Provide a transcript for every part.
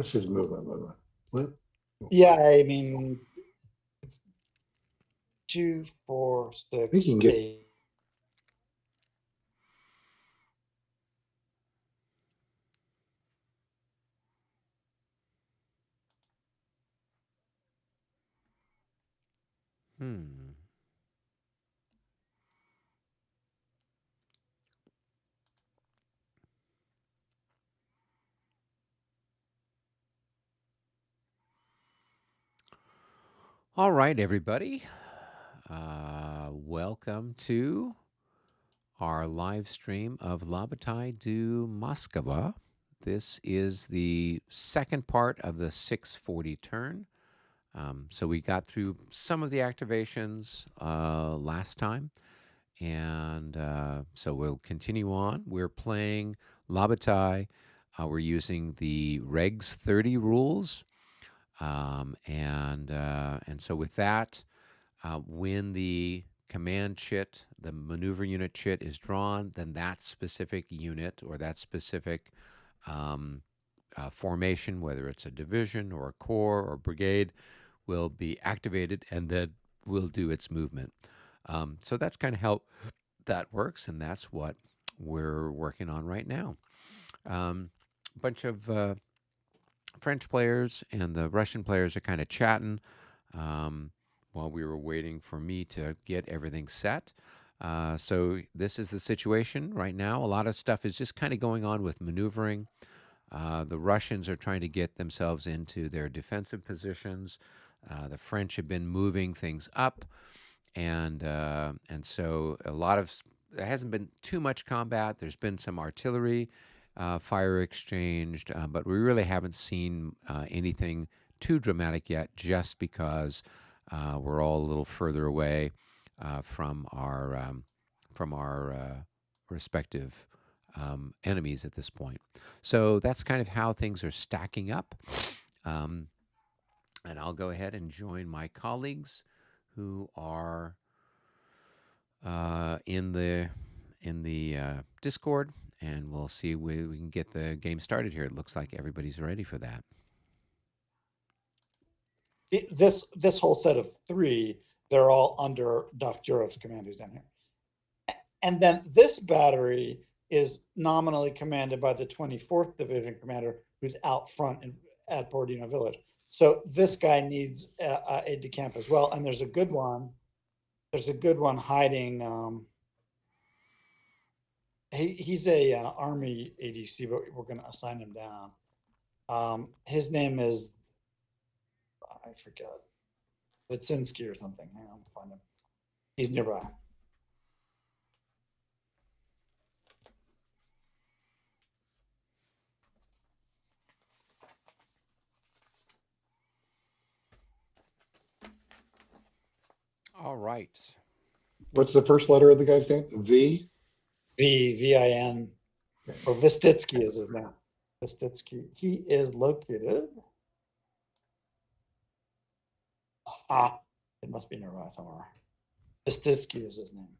This is movement. Flip. Yeah, I mean, it's 2, 4, 6, can get 8. All right, everybody. Welcome to our live stream of La Bataille de Moscowa. This is the second part of the 640 turn. So we got through some of the activations last time, and so we'll continue on. We're playing La Bataille. We're using the Regs 30 rules, and so with that, when the command chit, the maneuver unit chit is drawn, then that specific unit or that specific formation, whether it's a division or a corps or brigade, will be activated and then will do its movement. So that's kind of how that works, and that's what we're working on right now. A bunch of French players and the Russian players are kind of chatting while we were waiting for me to get everything set. So this is the situation right now. A lot of stuff is just kind of going on with maneuvering. The Russians are trying to get themselves into their defensive positions. The French have been moving things up, and so there hasn't been too much combat. There's been some artillery fire exchanged, but we really haven't seen anything too dramatic yet, just because we're all a little further away from our respective enemies at this point. So that's kind of how things are stacking up. And I'll go ahead and join my colleagues who are in the Discord, and we'll see if we can get the game started here. It looks like everybody's ready for that. This whole set of 3, they're all under Doc Jurov's command, who's down here. And then this battery is nominally commanded by the 24th Division commander, who's out front at Borodino Village. So this guy needs a aide de camp as well. And there's a good one. There's a good one hiding. He's a Army ADC, but we're going to assign him down. His name is, I forget, Vitsinski or something. Hang on, find him. He's nearby. All right. What's the first letter of the guy's name? V? V-I-N. Or Vistitsky is his name. Vistitsky. He is located. It must be nearby somewhere. Vistitsky is his name.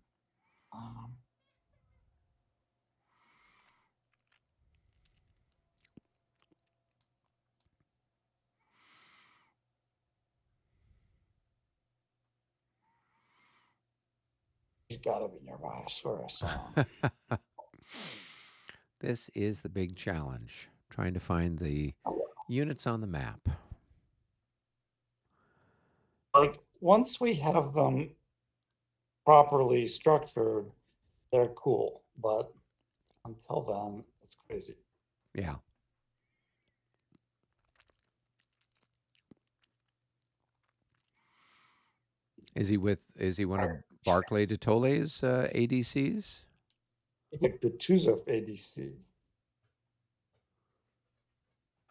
He's got to be nearby. I swear I saw him. This is the big challenge, trying to find the units on the map. Like, once we have them properly structured, they're cool. But until then, it's crazy. Yeah. Is he one of Barclay de Tolle's ADCs? It's a Kutuzov ADC.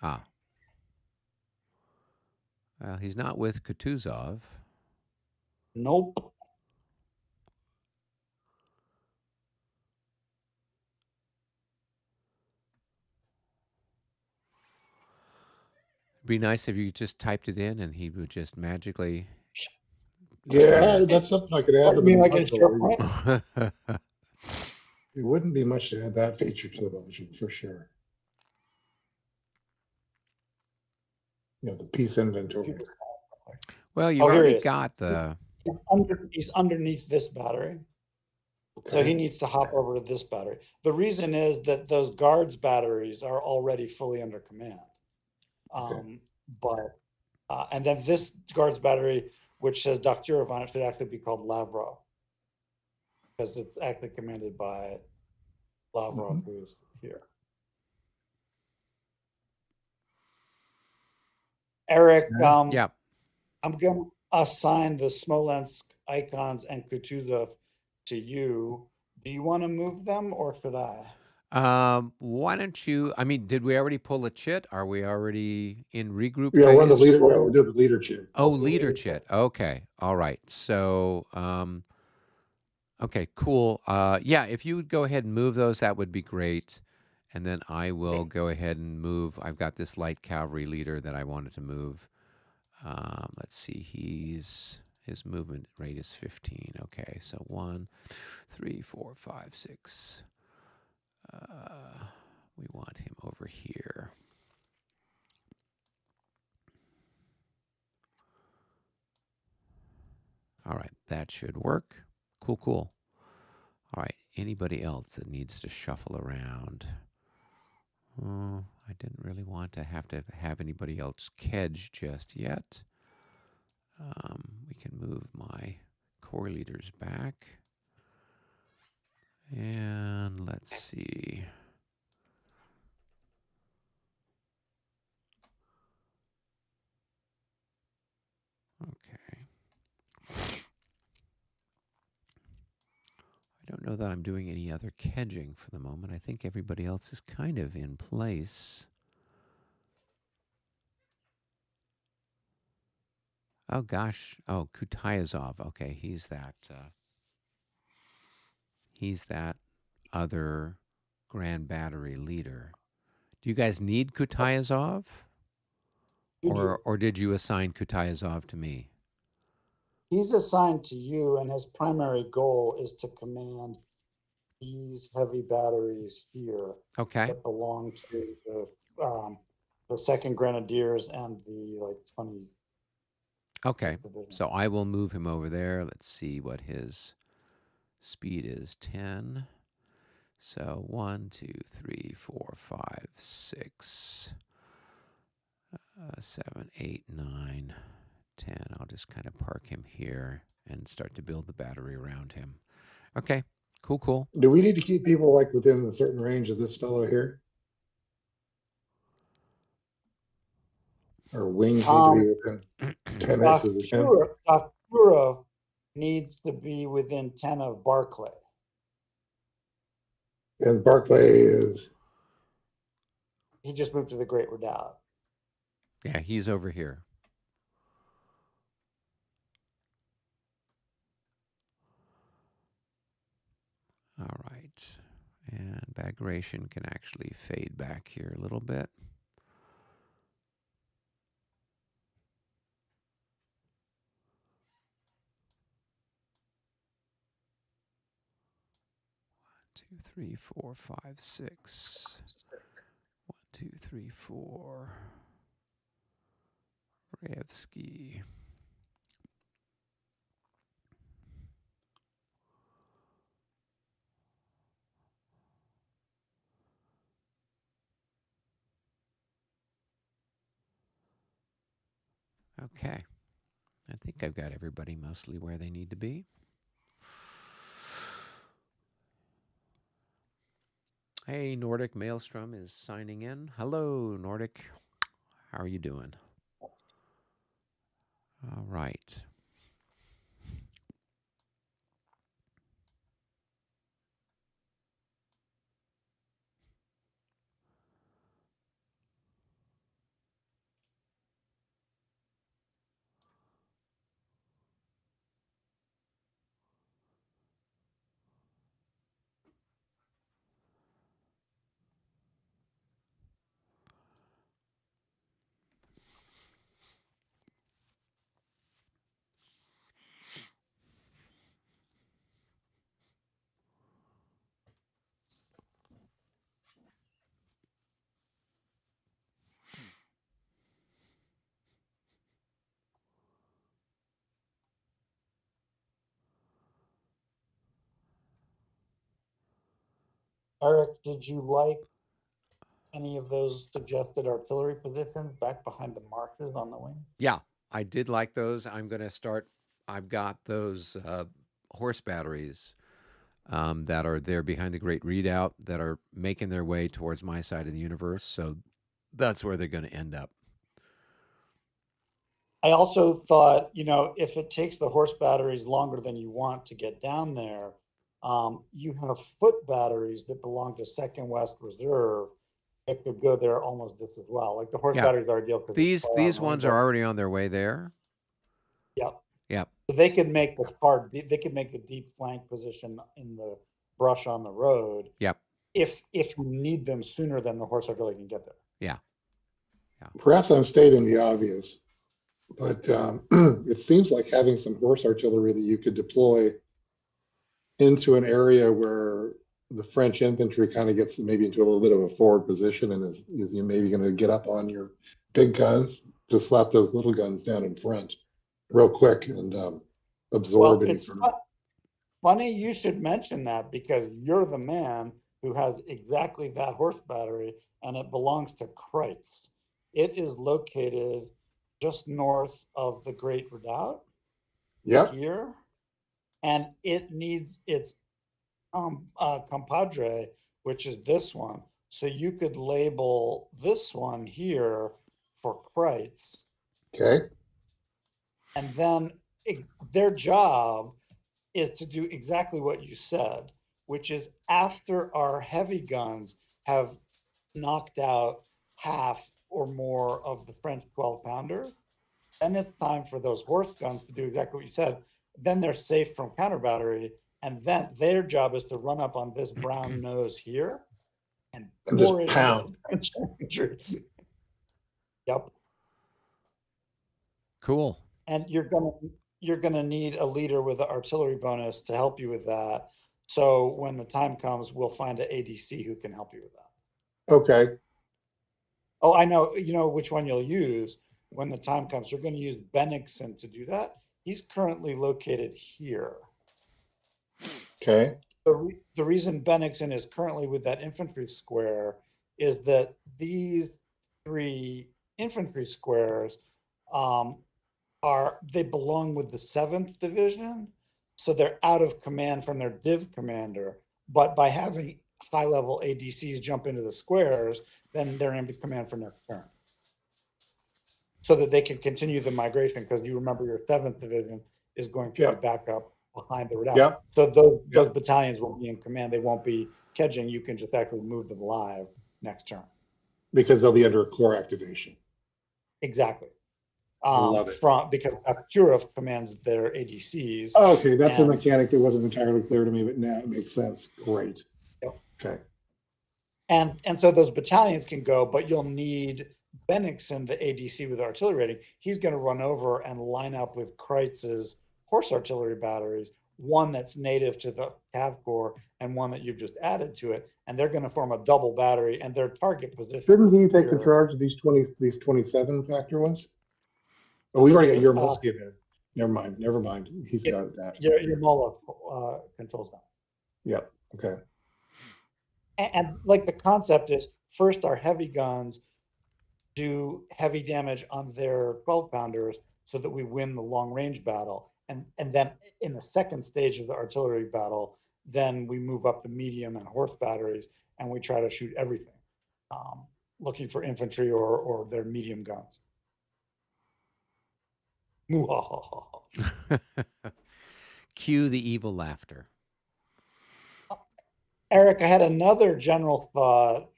Well, he's not with Kutuzov. Nope. It'd be nice if you just typed it in and he would just magically. Yeah, that's something I could add to the module. It wouldn't be much to add that feature to the module for sure. the piece inventory. Well, you've Oh, here he already is. got the. He's underneath this battery. So he Okay. needs to hop over to this battery. The reason is that those guards batteries are already fully under command. But and then this guards battery, which says Dakhtyrov on it, should actually be called Lavrov, because it's actually commanded by Lavrov, who's here. Eric, Yeah. I'm going to assign the Smolensk icons and Kutuzov to you. Do you want to move them, or should I? Why don't you? I mean, did we already pull a chit? Are we already in regroup Yeah, we're on the phase? leader. We're doing the leader chip. Oh, leader chit. Okay. All right. So, okay, cool. Yeah, if you would go ahead and move those, that would be great. And then I will go ahead and move. I've got this light cavalry leader that I wanted to move. Let's see. His movement rate is 15. Okay, so 1, 3, 4, 5, 6. We want him over here. All right, that should work. Cool, cool. All right, anybody else that needs to shuffle around? I didn't really want to have anybody else kedge just yet. We can move my core leaders back. And let's see. Okay. I don't know that I'm doing any other kedging for the moment. I think everybody else is kind of in place. Oh gosh. Oh, Kutayazov. Okay, he's that other Grand Battery leader. Do you guys need Kutayazov? Or did you assign Kutayazov to me? He's assigned to you, and his primary goal is to command these heavy batteries here Okay. that belong to the Second Grenadiers and the 20. Okay. So I will move him over there. Let's see what his speed is. 10. So 1, 2, 3, 4, 5, 6, 7, 8, 9, 10. I'll just kind of park him here and start to build the battery around him. Okay. Cool, cool. Do we need to keep people like within a certain range of this fellow here? Or wings need to be within 10x of the 10? Dakhtyrov needs to be within 10 of Barclay. And Barclay is, He just moved to the Great Redoubt. Yeah, he's over here. All right. And Bagration can actually fade back here a little bit. Two, 3, 4, 5, 6. 1, 2, 3, 4. Revsky. Okay. I think I've got everybody mostly where they need to be. Hey, Nordic Maelstrom is signing in. Hello, Nordic. How are you doing? All right. Eric, did you like any of those suggested artillery positions back behind the marshes on the wing? Yeah, I did like those. I'm going to start. I've got those horse batteries that are there behind the Great Redoubt that are making their way towards my side of the universe. So that's where they're going to end up. I also thought, if it takes the horse batteries longer than you want to get down there, you have foot batteries that belong to Second West Reserve that could go there almost just as well. Like the horse Yeah, batteries are ideal because it's far these outnumbered, ones are already on their way there. Yep. Yep. So they could make they could make the deep flank position in the brush on the road. Yep. If you need them sooner than the horse artillery can get there. Yeah. Perhaps I'm stating the obvious, but it seems like having some horse artillery that you could deploy into an area where the French infantry kind of gets maybe into a little bit of a forward position and is you maybe going to get up on your big guns, just slap those little guns down in front real quick and absorb any sort of. Funny you should mention that because you're the man who has exactly that horse battery and it belongs to Kreutz. It is located just north of the Great Redoubt. Yep. Here. And it needs its compadre, which is this one. So you could label this one here for Kreutz. Okay. And then their job is to do exactly what you said, which is after our heavy guns have knocked out half or more of the French 12-pounder, then it's time for those horse guns to do exactly what you said. Then they're safe from counter battery, and then their job is to run up on this brown nose here and pour just it pound. into the infantry. Yep. Cool. And you're gonna need a leader with the artillery bonus to help you with that. So when the time comes, we'll find an ADC who can help you with that. Okay. Oh, I know. You know which one you'll use when the time comes. You're going to use Bennigsen to do that. He's currently located here. Okay. The reason Bennigsen is currently with that infantry square is that these 3 infantry squares they belong with the 7th Division, so they're out of command from their div commander. But by having high-level ADCs jump into the squares, then they're in command for next turn, so that they can continue the migration. Because you remember your 7th Division is going to be back up behind the redoubt. Yep. So those battalions will be in command. They won't be kedging. You can just actually move them live next turn. Because they'll be under a core activation. Exactly. Love it. Because Akurov commands their ADCs. Okay, that's a mechanic that wasn't entirely clear to me, but now it makes sense. Great. Yep. Okay. And so those battalions can go, but you'll need Bennigsen, the ADC with artillery rating. He's going to run over and line up with Kreutz's horse artillery batteries, one that's native to the Cav Corps and one that you've just added to it, and they're going to form a double battery, and their target position. Shouldn't he take the charge of these 27 factor ones? Oh, we've already got your Muskie there. Never mind. He's got that. Your Moloch controls that. Yep. Okay. And like the concept is, first our heavy guns do heavy damage on their 12-pounders so that we win the long range battle. And then in the second stage of the artillery battle, then we move up the medium and horse batteries and we try to shoot everything, looking for infantry or their medium guns. Cue the evil laughter. Eric, I had another general thought,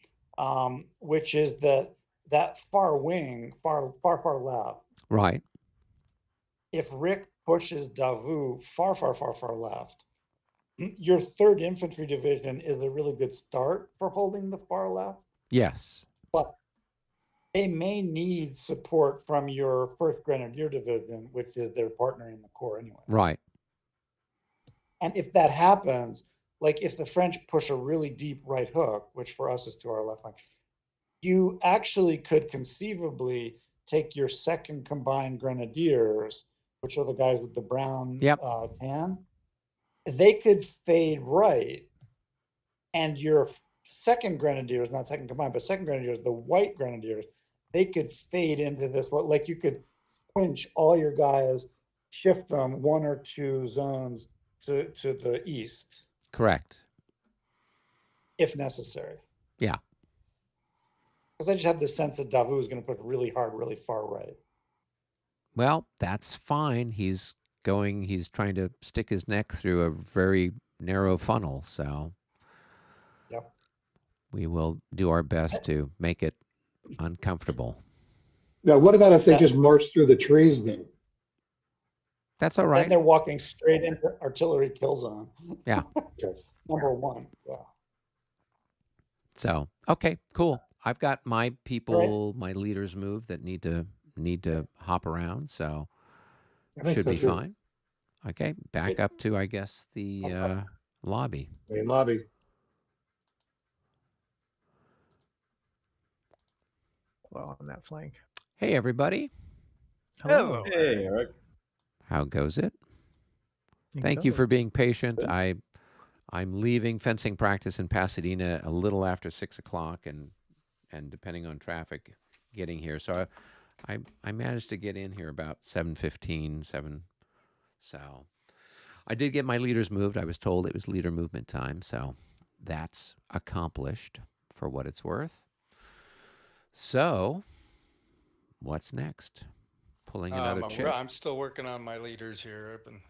which is that far wing, far left. Right. If Rick pushes Davout far left, your 3rd Infantry Division is a really good start for holding the far left. Yes. But they may need support from your 1st Grenadier Division, which is their partner in the Corps anyway. Right. And if that happens, like if the French push a really deep right hook, which for us is to our left flank, you actually could conceivably take your 2nd Combined Grenadiers, which are the guys with the brown tan. They could fade right, and your second grenadiers, not second combined, but second grenadiers, the white grenadiers, they could fade into this. Like you could squinch all your guys, shift them 1 or 2 zones to the east Correct. if necessary. Yeah. Because I just have this sense that Davu is going to put really hard, really far right. Well, that's fine. He's trying to stick his neck through a very narrow funnel. So Yep. we will do our best to make it uncomfortable. Now, what about if they just march through the trees then? That's all Then right. they're walking straight into artillery kill zone. Yeah. Okay. Number 1. Yeah. So, okay, cool. I've got my people, my leaders moved that need to hop around. So I think should so be too. fine. Okay. Back up to, I guess, the lobby. Main lobby. Well, on that flank. Hey, everybody. Hello. Hey, Eric. How goes it? Thank you for being patient. Good. I'm leaving fencing practice in Pasadena a little after 6 o'clock, and depending on traffic, getting here. So I managed to get in here about 7:15, 7. So I did get my leaders moved. I was told it was leader movement time, so that's accomplished for what it's worth. So what's next? Pulling another chip. I'm still working on my leaders here. I've been.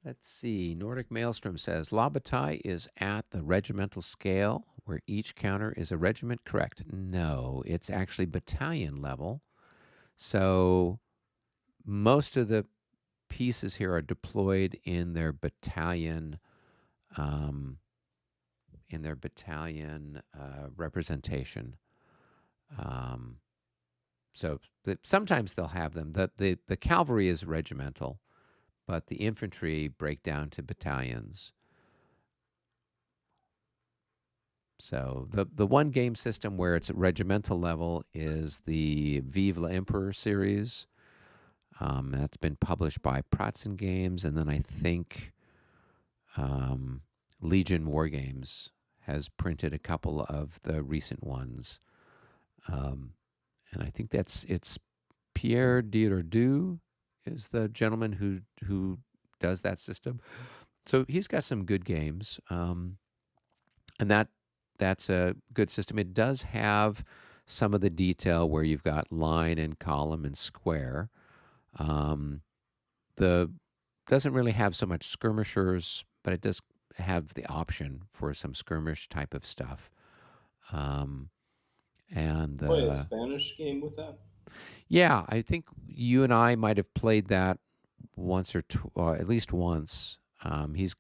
Let's see. Nordic Maelstrom says, La Bataille is at the regimental scale where each counter is a regiment. Correct. No, it's actually battalion level. So most of the pieces here are deployed in their battalion representation. So sometimes they'll have them. The cavalry is regimental, but the infantry break down to battalions. So the one game system where it's at regimental level is the Vive l'Empereur series. That's been published by Pratzen Games, and then I think Legion War Games has printed a couple of the recent ones. And I think it's Pierre Dierdu is the gentleman who does that system. So he's got some good games, and that's a good system. It does have some of the detail where you've got line and column and square. The doesn't really have so much skirmishers, but it does have the option for some skirmish type of stuff. And Play a Spanish game with that? Yeah, I think you and I might have played that once or at least once. He's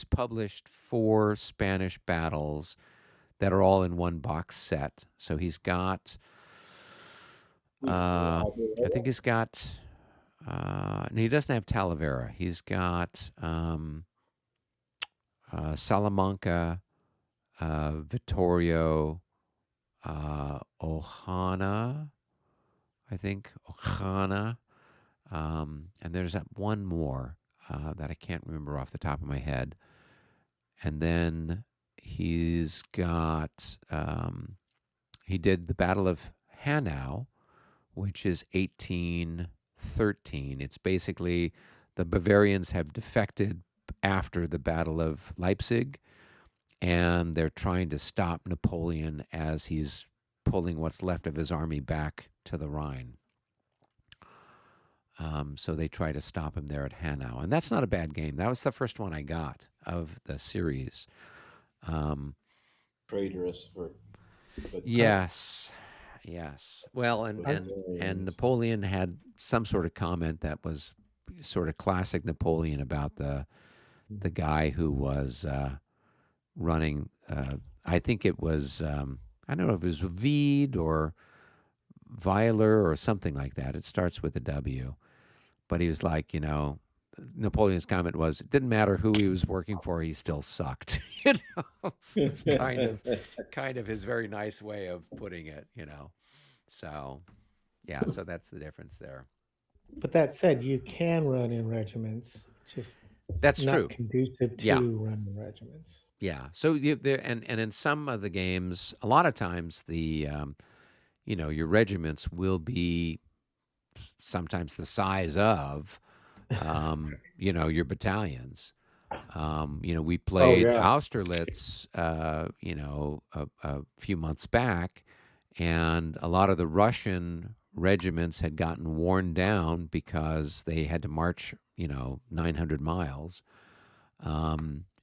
published 4 Spanish battles that are all in one box set. So he's got, I think he's got, and he doesn't have Talavera. He's got Salamanca, Vittorio, Ojana, I think, Ojana, and there's that one more that I can't remember off the top of my head. And then he's got, he did the Battle of Hanau, which is 1813. It's basically the Bavarians have defected after the Battle of Leipzig, and they're trying to stop Napoleon as he's pulling what's left of his army back to the Rhine. So they try to stop him there at Hanau. And that's not a bad game. That was the first one I got of the series. Traitorous for... Yes. Well, and Napoleon had some sort of comment that was sort of classic Napoleon about the guy who was running, I think it was, I don't know if it was Vide or Weiler or something like that. It starts with a W. But he was like, Napoleon's comment was, it didn't matter who he was working for, he still sucked. You know, it's kind of his very nice way of putting it. You know, so yeah, so that's the difference there. But that said, you can run in regiments, just That's not true. conducive to Yeah. running regiments. Yeah. So there, and in some of the games, a lot of times your regiments will be sometimes the size of, your battalions. We Oh played yeah. Austerlitz, a few months back, and a lot of the Russian regiments had gotten worn down because they had to march, 900 miles.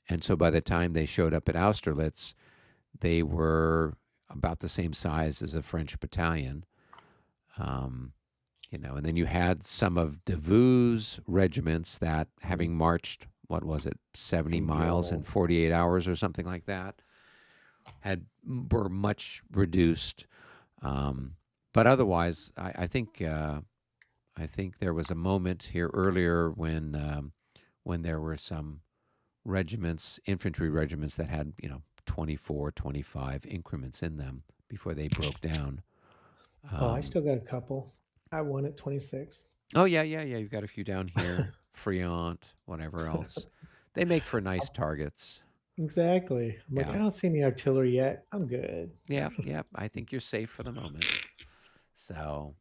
And so by the time they showed up at Austerlitz, they were about the same size as a French battalion. And then you had some of Davout's regiments that, having marched, what was it, 70 From miles in Vienna. 48 hours or something like that, were much reduced. But otherwise, I think there was a moment here earlier when there were some regiments, infantry regiments that had 24, 25 increments in them before they broke down. I still got a couple. I won at 26. Oh yeah. You've got a few down here, Friant, whatever else. They make for nice targets. Exactly. I'm like, Yeah. I don't see any artillery yet. I'm good. Yeah. I think you're safe for the moment. So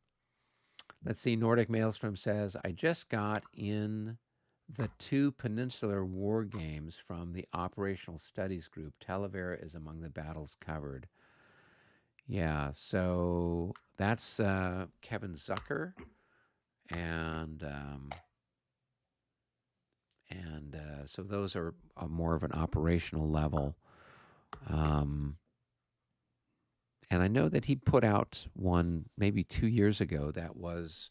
let's see. Nordic Maelstrom says, I just got in the 2 peninsular war games from the Operational Studies Group. Talavera is among the battles covered. Yeah, so that's Kevin Zucker, and so those are more of an operational level. And I know that he put out one maybe 2 years ago that was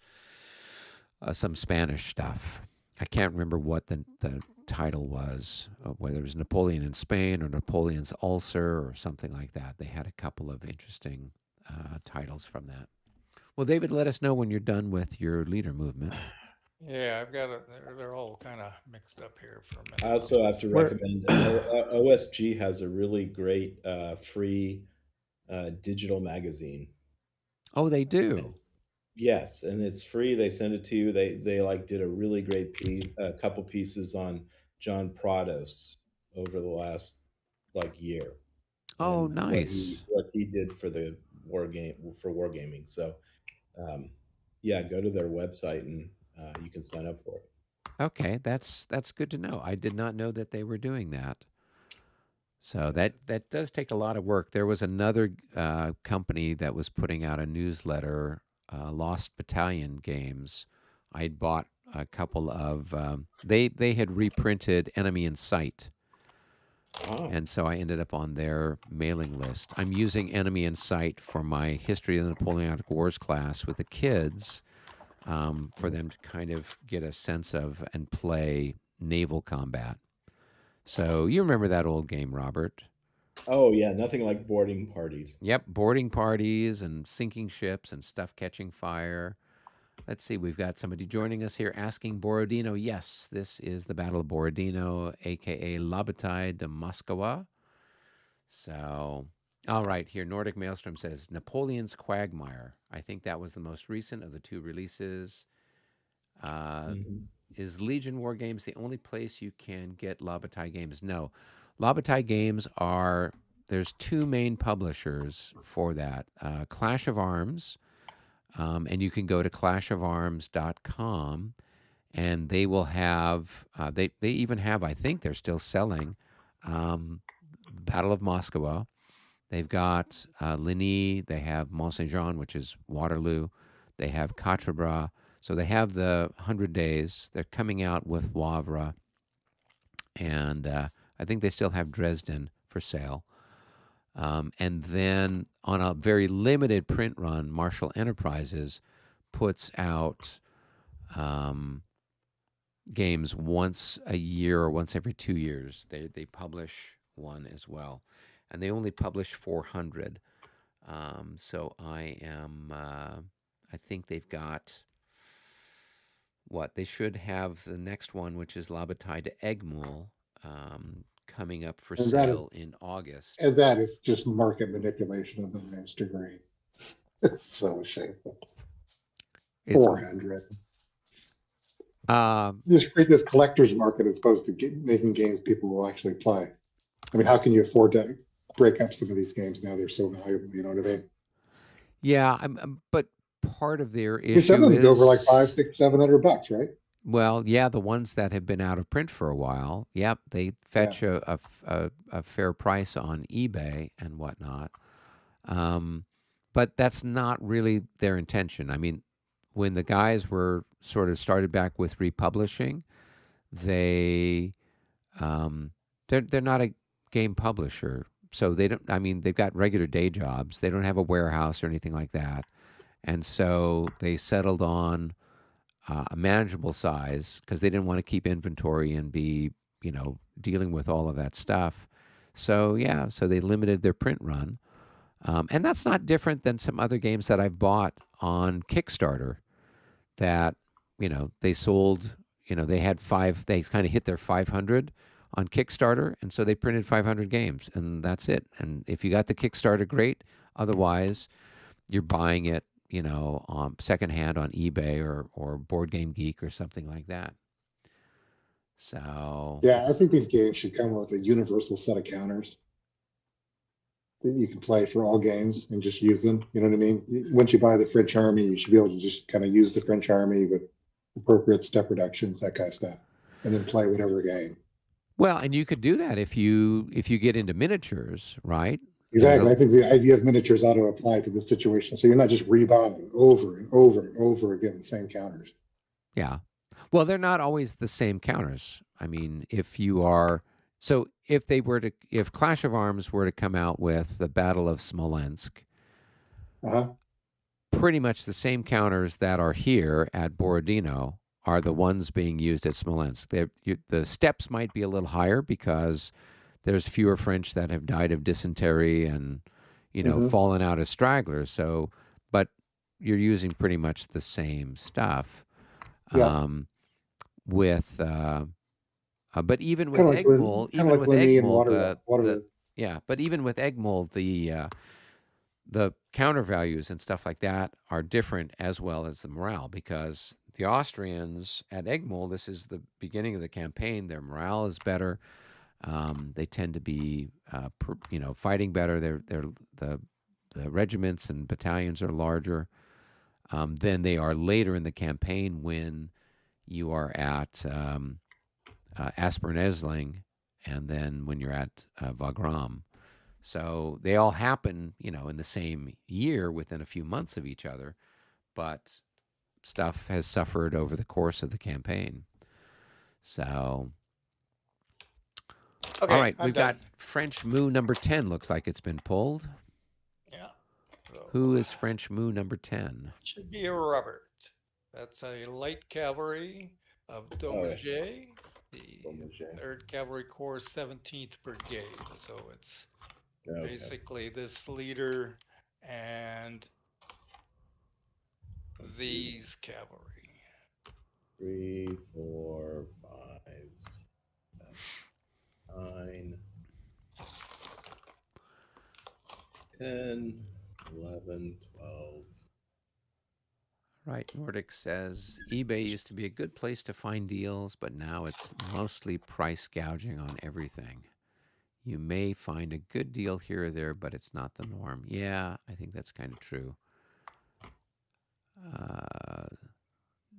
some Spanish stuff. I can't remember what the title was, whether it was Napoleon in Spain or Napoleon's Ulcer or something like that. They had a couple of interesting titles from that. Well, David, let us know when you're done with your leader movement. Yeah, I've got it. They're all kind of mixed up here for a minute. I also have to recommend OSG has a really great free digital magazine. Oh, they do. Yes, and it's free. They send it to you. They like did a really great piece, a couple pieces on John Prados over the last year, Oh, and nice. what he did for the wargaming. So, yeah, go to their website and you can sign up for it. Okay, that's good to know. I did not know that they were doing that. So that does take a lot of work. There was another company that was putting out a newsletter, Lost Battalion Games. I'd bought a couple of. They had reprinted Enemy in Sight, Oh, and so I ended up on their mailing list. I'm using Enemy in Sight for my History of the Napoleonic Wars class with the kids, for them to kind of get a sense of and play naval combat. So you remember that old game, Robert? oh yeah, nothing like boarding parties. Yep, boarding parties and sinking ships and stuff catching fire. Let's see, we've got somebody joining us here asking Borodino. Yes, this is the Battle of Borodino, aka La Bataille de Moscowa. So, all right, here Nordic Maelstrom says Napoleon's Quagmire. I think that was the most recent of the 2 releases. Mhm. Is Legion War Games the only place you can get La Bataille games? No. La Bataille games there's 2 main publishers for that. Clash of Arms, and you can go to clashofarms.com, and they will have, they even have, I think they're still selling, Battle of Moscow. They've got Ligny, they have Mont Saint Jean, which is Waterloo. They have Quatre Bras. So they have the 100 Days. They're coming out with Wavre. And I think they still have Dresden for sale. And then on a very limited print run, Marshall Enterprises puts out games once a year or once every 2 years. They publish one as well. And they only publish 400. So I think they've got they should have the next one, which is La Bataille de Egmont, coming up for And that is sale in August. and that is just market manipulation of the highest degree. It's so shameful. It's 400. um, You just create this collector's market as opposed to making games people will actually play. I mean, how can you afford to break up some of these games now? They're so valuable. You know what I mean? yeah, but part of their I mean, some issue of them go for like is, 500, 600, $700, right? well, yeah, the ones that have been out of print for a while, yep, they Yeah. fetch a fair price on eBay and whatnot. But that's not really their intention. I mean, when the guys were sort of started back with republishing, they they're not a game publisher, so they don't. I mean, they've got regular day jobs. They don't have a warehouse or anything like that, and so they settled on a manageable size because they didn't want to keep inventory and be, dealing with all of that stuff. So yeah, so they limited their print run, and that's not different than some other games that I've bought on Kickstarter that, they sold, they had they kind of hit their 500 on Kickstarter. And so they printed 500 games and that's it. And if you got the Kickstarter, great. Otherwise, you're buying it, secondhand on eBay or Board Game Geek or something like that. So Yeah, I think these games should come with a universal set of counters that you can play for all games and just use them. You know what I mean? Once you buy the French Army, you should be able to just kind of use the French Army with appropriate step reductions, that kind of stuff, and then play whatever game. well, and you could do that if you get into miniatures, right? Exactly. I think the idea of miniatures ought to apply to this situation. So you're not just rebuying over and over and over again the same counters. Yeah. Well, they're not always the same counters. I mean, if Clash of Arms were to come out with the Battle of Smolensk, Uh-huh. pretty much the same counters that are here at Borodino are the ones being used at Smolensk. The steps might be a little higher because there's fewer French that have died of dysentery and, fallen out as stragglers. So, but you're using pretty much the same stuff. Yeah. But even with Kind of like Egmont, kind of like Lenny and Water. but even with Egmont, the counter values and stuff like that are different as well as the morale because the Austrians at Egmont, this is the beginning of the campaign. Their morale is better. They tend to be, fighting better. The regiments and battalions are larger than they are later in the campaign when you are at Aspern-Essling and then when you're at Wagram. So they all happen, in the same year within a few months of each other, but stuff has suffered over the course of the campaign. So, Okay, all right, I'm we've done. got French Moo number 10. Looks like it's been pulled. Yeah. So, Who is French Moo number 10? should be a Robert. That's a light cavalry of Domagé, the Domagé. 3rd Cavalry Corps 17th Brigade. So it's Okay. basically this leader and these cavalry. 3, 4, 5, 6, 7, 9, 10, 11, 12. Right, Nordic says eBay used to be a good place to find deals, but now it's mostly price gouging on everything. You may find a good deal here or there, but it's not the norm. Yeah, I think that's kind of true.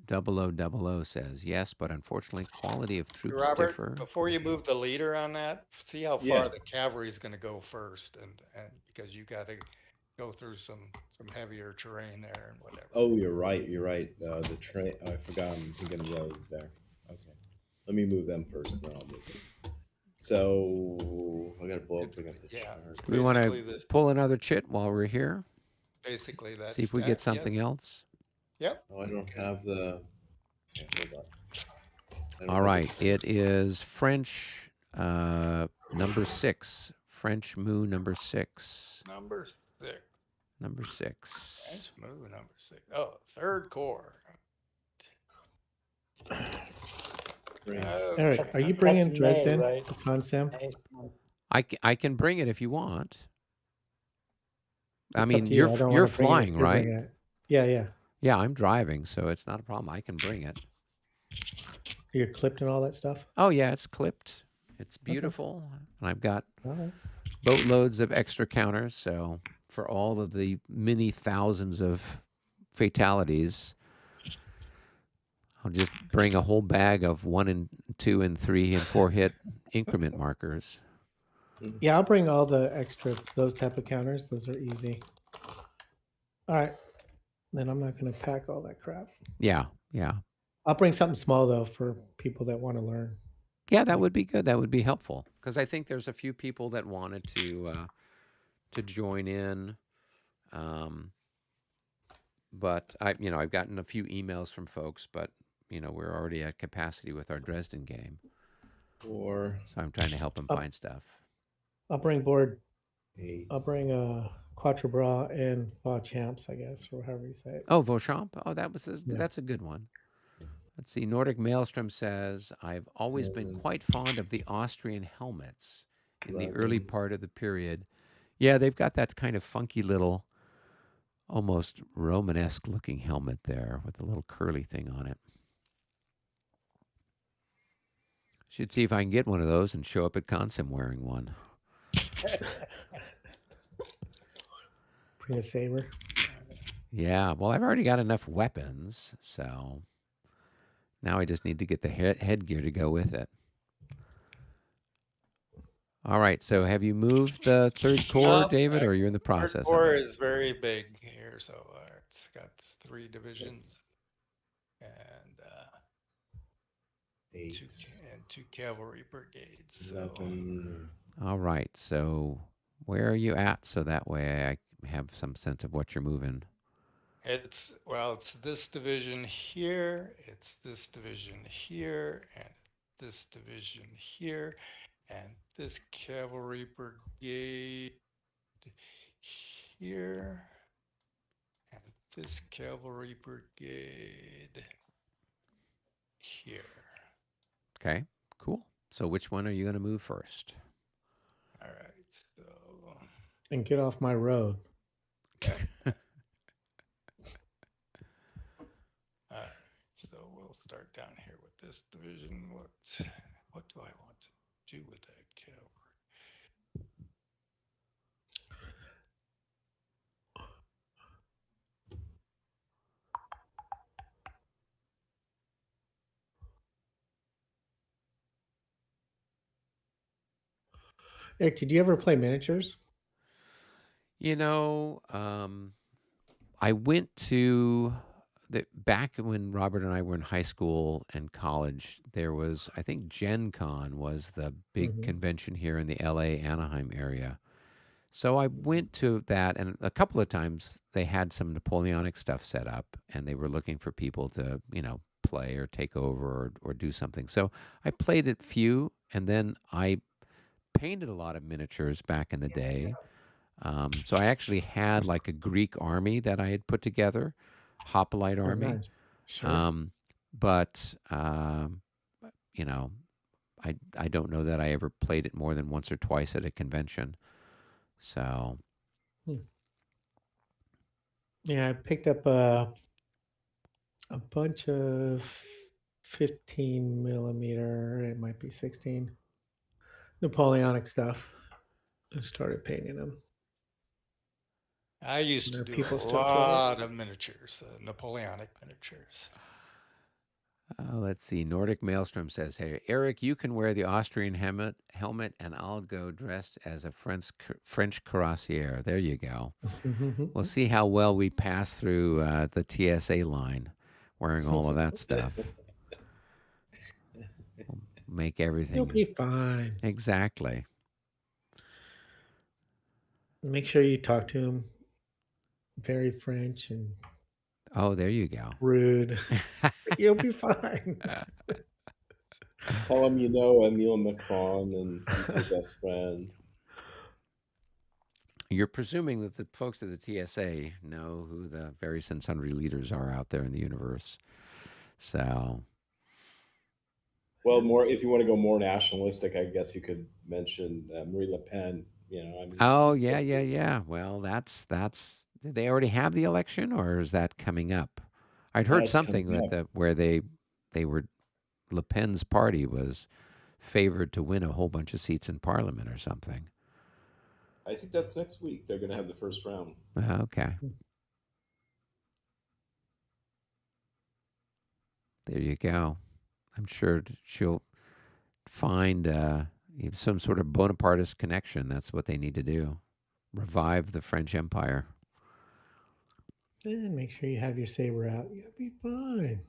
0000 says yes, but unfortunately, quality of troops Robert, differ. before you move the leader on that, see how far Yeah. the cavalry is going to go first, and because you got to go through some heavier terrain there and whatever. Oh, you're right. You're right. The train. I forgot. I'm thinking road there. Okay. Let me move them first, then I'll move them. So I got to blow up against the Yeah, chart. it's We want basically to this. pull another chit while we're here. Basically, that's See if we that, get something yes. else. Yep. Oh, I don't have the. Okay, hold on. I don't All have right, the- it is French number 6. French Moo number 6. Number 6. Number 6. French move number 6. Oh, 3rd Corps. Great. Eric, That's- are you that's bringing May, Dresden right? to Potsdam? May. I can bring it if you want. I It's up mean, to you. I don't you're want to bring it if flying, you're right? bringing it. Yeah, yeah. Yeah, I'm driving, so it's not a problem. I can bring it. You're clipped and all that stuff. Oh yeah, it's clipped. It's beautiful, and I've got All right. boatloads of extra counters. So for all of the many thousands of fatalities, I'll just bring a whole bag of 1 and 2 and 3 and 4 hit increment markers. Yeah, I'll bring all the extra those type of counters. Those are easy. All right. Then I'm not going to pack all that crap. Yeah, yeah, I'll bring something small though for people that want to learn. yeah. That would be good. That would be helpful because I think there's a few people that wanted to join in. But I've gotten a few emails from folks, but we're already at capacity with our Dresden game, Or so I'm trying to help them find stuff. I'll bring board. 8. I'll bring Quatre Bras and Fa Champs, I guess, or however you say it. Oh, Vauchamp. Oh, Yeah. that's a good one. Let's see. Nordic Maelstrom says, I've always been quite fond of the Austrian helmets in the early part of the period. Yeah, they've got that kind of funky little, almost Romanesque looking helmet there with a little curly thing on it. Should see if I can get one of those and show up at Consim wearing one. Bring a saber. Yeah, well, I've already got enough weapons, so now I just need to get the headgear to go with it. All right, so have you moved the third corps, David, or you're in the process Third corps of it? is very big here, so it's got 3 divisions and 8. 2 cavalry brigades. So 11. All right, so where are you at so that way I have some sense of what you're moving? it's this division here, it's this division here, and this division here, and this cavalry brigade here, and this cavalry brigade here. Okay, cool. So which one are you going to move first? All right, so And get off my road. all right, so we'll start down here with this division. What do I want to do with that cavalry? Eric, did you ever play miniatures? I went to back when Robert and I were in high school and college, there was, I think Gen Con was the big convention here in the LA Anaheim area. So I went to that, and a couple of times they had some Napoleonic stuff set up, and they were looking for people to, play or take over or do something. So I played a few, and then I painted a lot of miniatures back in the day. So I actually had like a Greek army that I had put together, hoplite Oh, army. nice. Sure. But I don't know that I ever played it more than once or twice at a convention. So Yeah, I picked up a bunch of 15 millimeter, it might be 16 Napoleonic stuff. I started painting them. I used to There are do people a still play it. lot of miniatures, Napoleonic miniatures. let's see. Nordic Maelstrom says, "Hey, Eric, you can wear the Austrian helmet, and I'll go dressed as a French cuirassier." There you go. We'll see how well we pass through the TSA line wearing all of that stuff. We'll make everything. You'll be fine. Exactly. Make sure you talk to him very French and Oh, there you go. rude. You'll be fine. Tell him you know Emile Macron and he's your best friend. You're presuming that the folks at the TSA know who the various and sundry leaders are out there in the universe. So, Well, more if you want to go more nationalistic, I guess you could mention Marie Le Pen. You know, I mean, Oh, so- yeah. Well, that's. Did they already have the election, or is that coming up? I'd heard That's something coming with up. where they were Le Pen's party was favored to win a whole bunch of seats in Parliament or something. I think that's next week. They're going to have the first round. Okay. There you go. I'm sure she'll find some sort of Bonapartist connection. That's what they need to do. Revive the French Empire. And make sure you have your saber out. You'll be fine.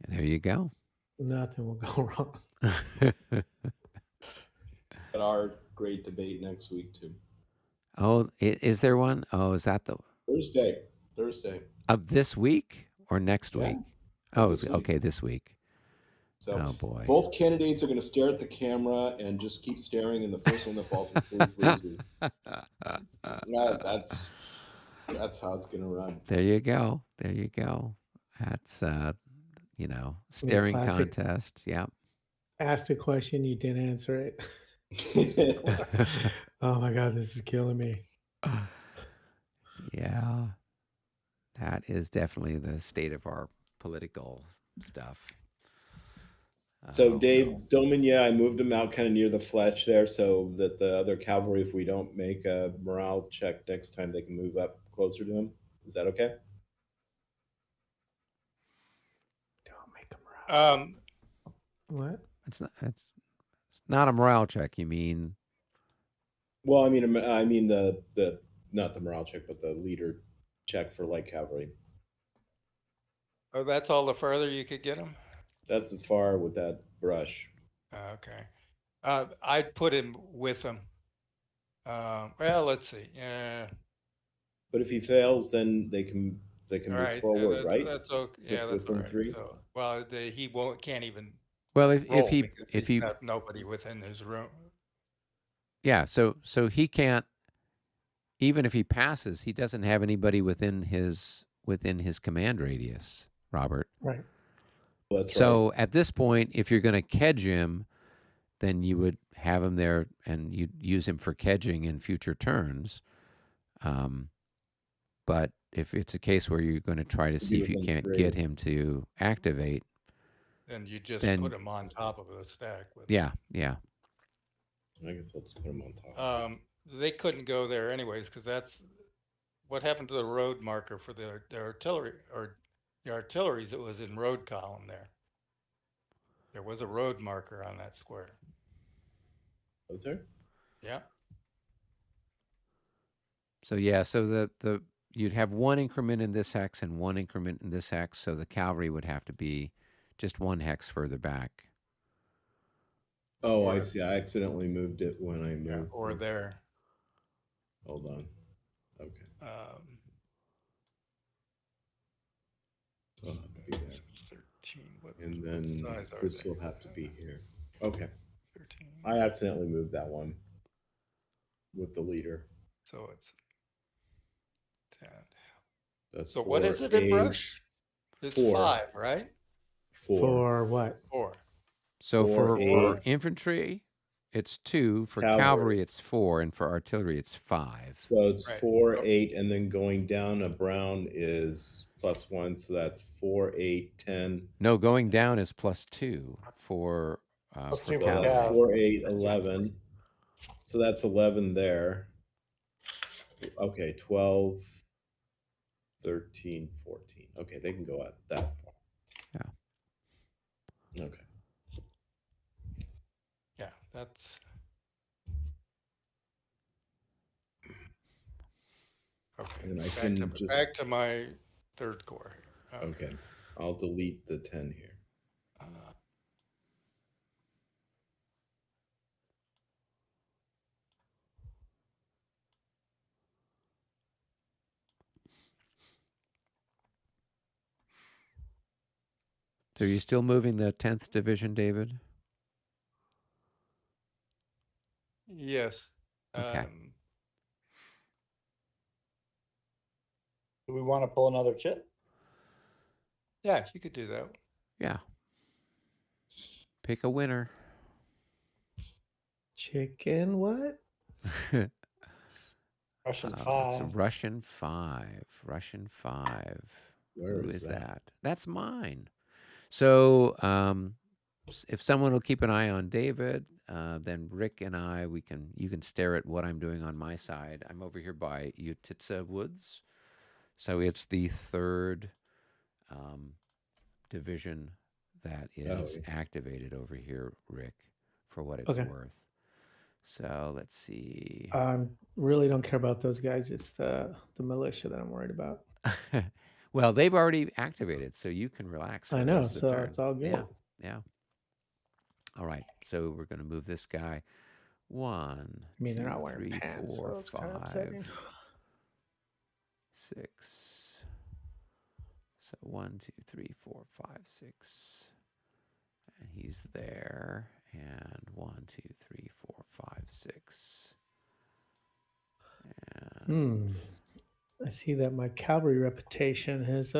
There you go. Nothing will go wrong. At our great debate next week too. Oh, is there one? Oh, is that the Thursday of this week or next Yeah, week? of Oh, this week. okay, this week. So Oh boy. both candidates are going to stare at the camera and just keep staring, and the first one that falls asleep loses. That's how it's going to run. There you go. There you go. That's staring classic. contest. Yeah. Asked a question, you didn't answer it. Oh my God, this is killing me. Yeah. That is definitely the state of our political stuff. So Dave Doman, I moved him out kind of near the fletch there, so that the other cavalry, if we don't make a morale check next time, they can move up closer to him. Is that okay? Don't make a morale. What? It's not a morale check. You mean? Well, I mean the not the morale check, but the leader check for light cavalry. Oh, that's all the further you could get him? That's as far with that brush. Okay. I'd put him with him. Well, let's see. Yeah. But if he fails, then they can All move right. forward, right? That's okay. Yeah, that's Within all right. 3? So, well, he can't even Well, roll if because he he's got nobody within his room. yeah, so he can't, even if he passes, he doesn't have anybody within his command radius, Robert. Right. Well, that's So right. at this point, if you're going to kedge him, then you would have him there and you'd use him for kedging in future turns. But if it's a case where you're going to try to see if you within can't 3. get him to activate, Then you just Then- put him on top of the stack. With yeah. I guess I'll just put him on top. They couldn't go there anyways because that's what happened to the road marker for the artillery or the artilleries that was in road column there. There was a road marker on that square. Was there? Yeah. So yeah, so the you'd have one increment in this hex and one increment in this hex, so the cavalry would have to be just one hex further back. Oh, Or- I see. I accidentally moved it when I moved. Yeah, or this. there. Hold on. Okay. So I'll have to be there. 13. And then size are this they? will have to be here. Okay. 13. I accidentally moved that one with the leader. So it's 10. That's So what is 4, it in 8, brush? It's 4. 5, right? 4. For what? 4. So Four, for 8. infantry, it's 2. For Cavalry. cavalry, it's 4, and for artillery, it's 5. So it's Right. 4, 8, and then going down a brown is +1. So that's 4, 8, 10. No, going down is +2 for Plus for 2 for So cavalry. that's Cav. 4, 8, 11. So that's 11 there. Okay, 12, 13, 14. Okay, they can go out that far. Yeah. Okay. Yeah, that's. Okay. And I can just- Back to my third corps here. Okay. I'll delete the 10 here. So you're still moving the 10th Division, David? Yes. Okay. Do we want to pull another chit? Yeah, you could do that. Yeah. Pick a winner. Chicken what? Russian It's a 5. Russian 5. Russian 5. Where Who is is that? that? That's mine. So if someone will keep an eye on David, then Rick and I, you can stare at what I'm doing on my side. I'm over here by Utitsa Woods. So it's the 3rd division that is activated over here, Rick, for what it's worth. So let's see. Really don't care about those guys. It's the militia that I'm worried about. Well, they've already activated, so you can relax for I the know, rest of the so turn. it's all good. Yeah. All right, so we're going to move this guy. 1, I mean, they're 2, not wearing 3, pants, 4, so it's kind of 5, upsetting. 6. So 1, 2, 3, 4, 5, 6. And he's there. And 1, 2, 3, 4, 5, 6. And I see that my cavalry reputation has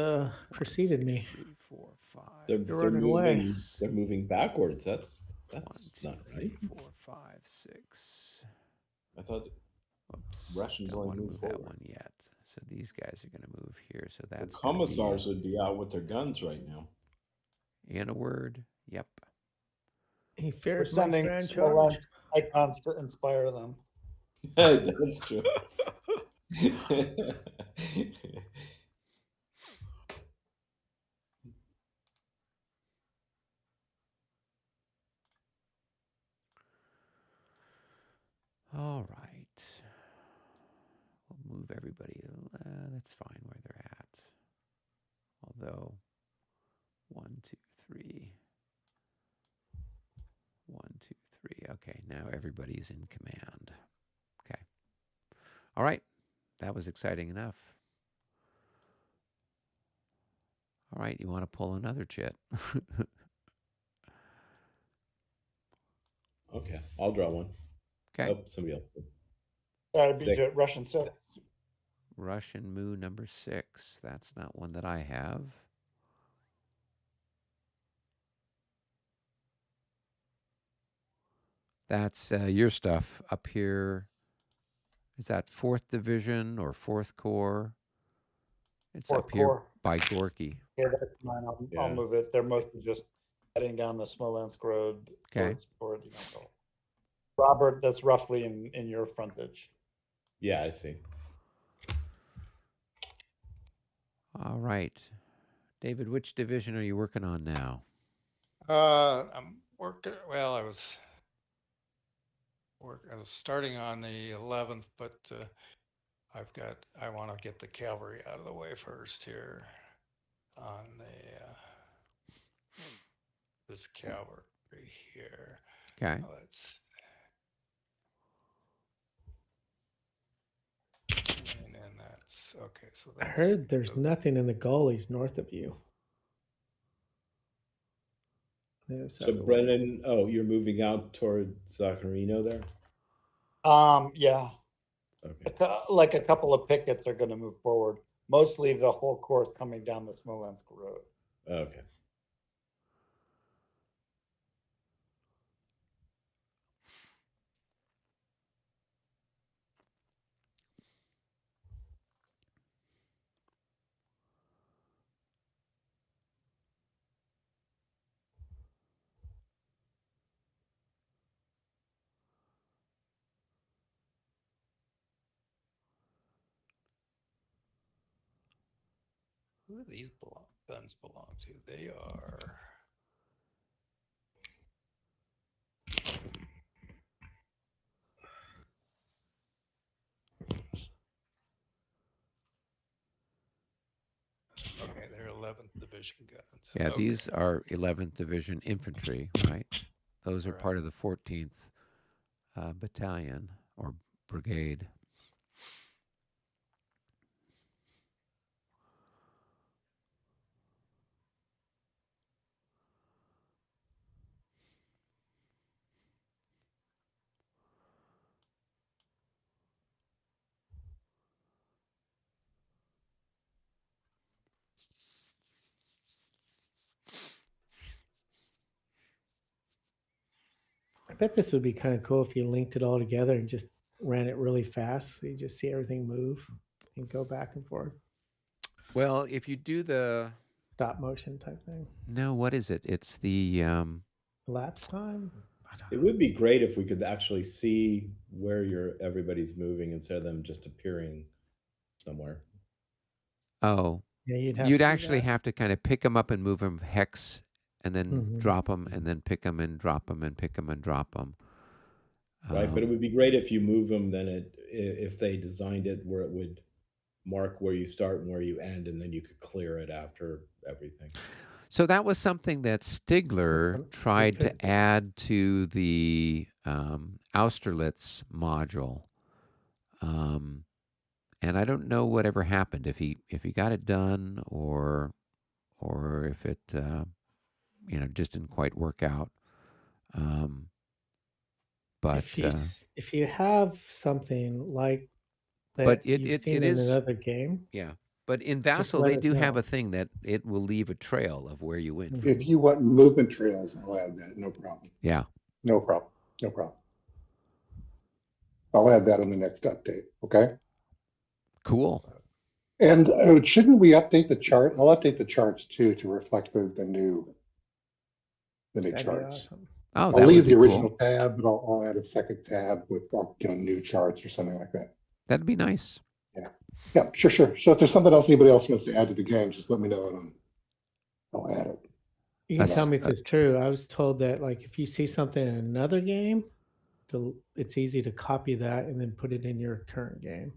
preceded 1, 2, me. 3, 4, 5. You're running away. They're moving backwards. That's 1, 2, not 3, right. 4, 5, 6. I thought Oops. Russians Don't only want to move move that forward. one yet. So these guys are going to move here. So The that's commissars would be out with their guns right now. in a word. Yep. He We're fears my sending grand charge. Smolensk icons to inspire them. That's true. All right. We'll move everybody. That's fine where they're at. Although, 1, 2, 3. 1, 2, 3. Okay, now everybody's in command. Okay. All right. That was exciting enough. All right, you want to pull another chit? Okay, I'll draw one. Okay. Oh, somebody else. That'd be Russian 6. Russian Moo number 6. That's not one that I have. That's your stuff up here. Is that 4th Division or 4th Corps? It's 4th up here Corps. by Gorky. Yeah, that's mine. I'll move it. They're mostly just heading down the Smolensk road toward Robert, that's roughly in your frontage. Yeah, I see. All right. David, which division are you working on now? I'm working. Well, I was starting on the 11th, but I want to get the cavalry out of the way first here on this cavalry here. Okay. Let's. And then that's okay. So that's, I heard there's nothing in the gullies north of you. So Brennan, you're moving out toward Zacharino there? Yeah. Okay. Like a couple of pickets are going to move forward. Mostly the whole course coming down the Smolensk road. Okay. Who do these guns belong to? They are. Okay, they're 11th Division guns. Yeah, these are 11th Division infantry, right? Those are part of the 14th battalion or brigade. I bet this would be kind of cool if you linked it all together and just ran it really fast. So you just see everything move and go back and forth. Well, if you do the Stop motion type thing. no, what is it? It's the Elapsed time? It would be great if we could actually see where everybody's moving instead of them just appearing somewhere. oh, Yeah, you'd actually have to kind of pick them up and move them hex, and then Mhm. drop them, and then pick them and drop them, and pick them and drop them. Right, but it would be great if you move them. Then if they designed it where it would mark where you start and where you end, and then you could clear it after everything. So that was something that Stigler tried to add to the Austerlitz module, and I don't know whatever happened, if he got it done, or if it just didn't quite work out. But if you have something like that, but you've seen it in is another game. Yeah, but in Vassal let they us do have know. a thing that it will leave a trail of where you went. If you want movement trails, I'll add that. No problem. Yeah. No problem. No problem. I'll add that in the next update. Okay. Cool. And shouldn't we update the chart? I'll update the charts too to reflect the new That'd be charts. awesome. Oh, I'll that leave would be the original cool. tab, but I'll add a second tab with new charts or something like that. That'd be nice. Yeah, sure. So if there's something else anybody else wants to add to the game, just let me know and I'll add it. You can tell me if it's true. I was told that if you see something in another game, it's easy to copy that and then put it in your current game.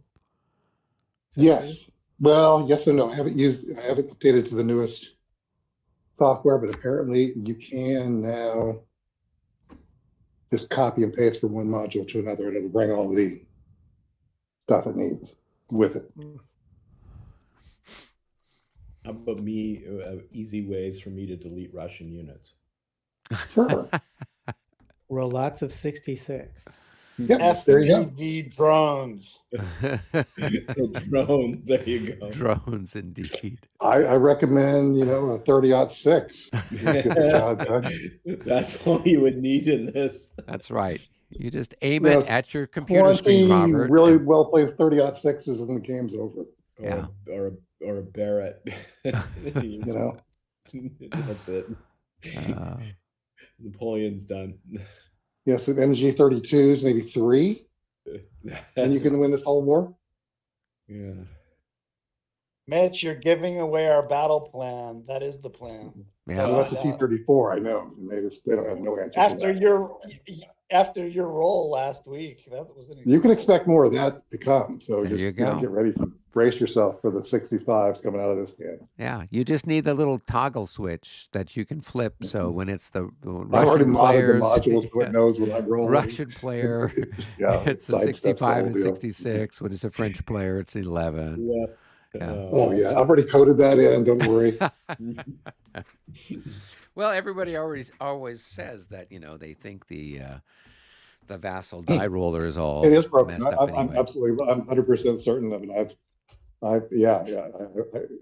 Yes. True? Well, yes and no. I haven't updated to the newest software, but apparently you can now just copy and paste from one module to another, and it'll bring all the stuff it needs with it. How about easy ways for me to delete Russian units? Sure. Roll lots of 66. Yep, FPV drones. Drones, there you go. Drones, indeed. I recommend, a 30-06. Get the job done. That's all you would need in this. That's right. You just aim it at your computer screen, Robert. Really well-placed 30-06s and the game's over. Or a Barrett. That's it. Napoleon's done. Yes, an MG32s, maybe 3. And you can win this whole war. Yeah. Mitch, you're giving away our battle plan. That is the plan. Yeah. Well, that's a T-34, I know. They don't have no answer. After your roll last week, that was you can expect more of that to come. So there just get ready brace yourself for the 65s coming out of this game. Yeah, you just need the little toggle switch that you can flip. So when it's the Russian I've already players, modded the modules so it knows when I'm rolling. Russian player, it's a 65 and 66. When it's a French player, it's 11. Yeah. Oh yeah, I've already coded that in. Don't worry. Well, everybody always says that they think the Vassal die roller is all it is broken. messed up anyway. I'm 100% certain of it.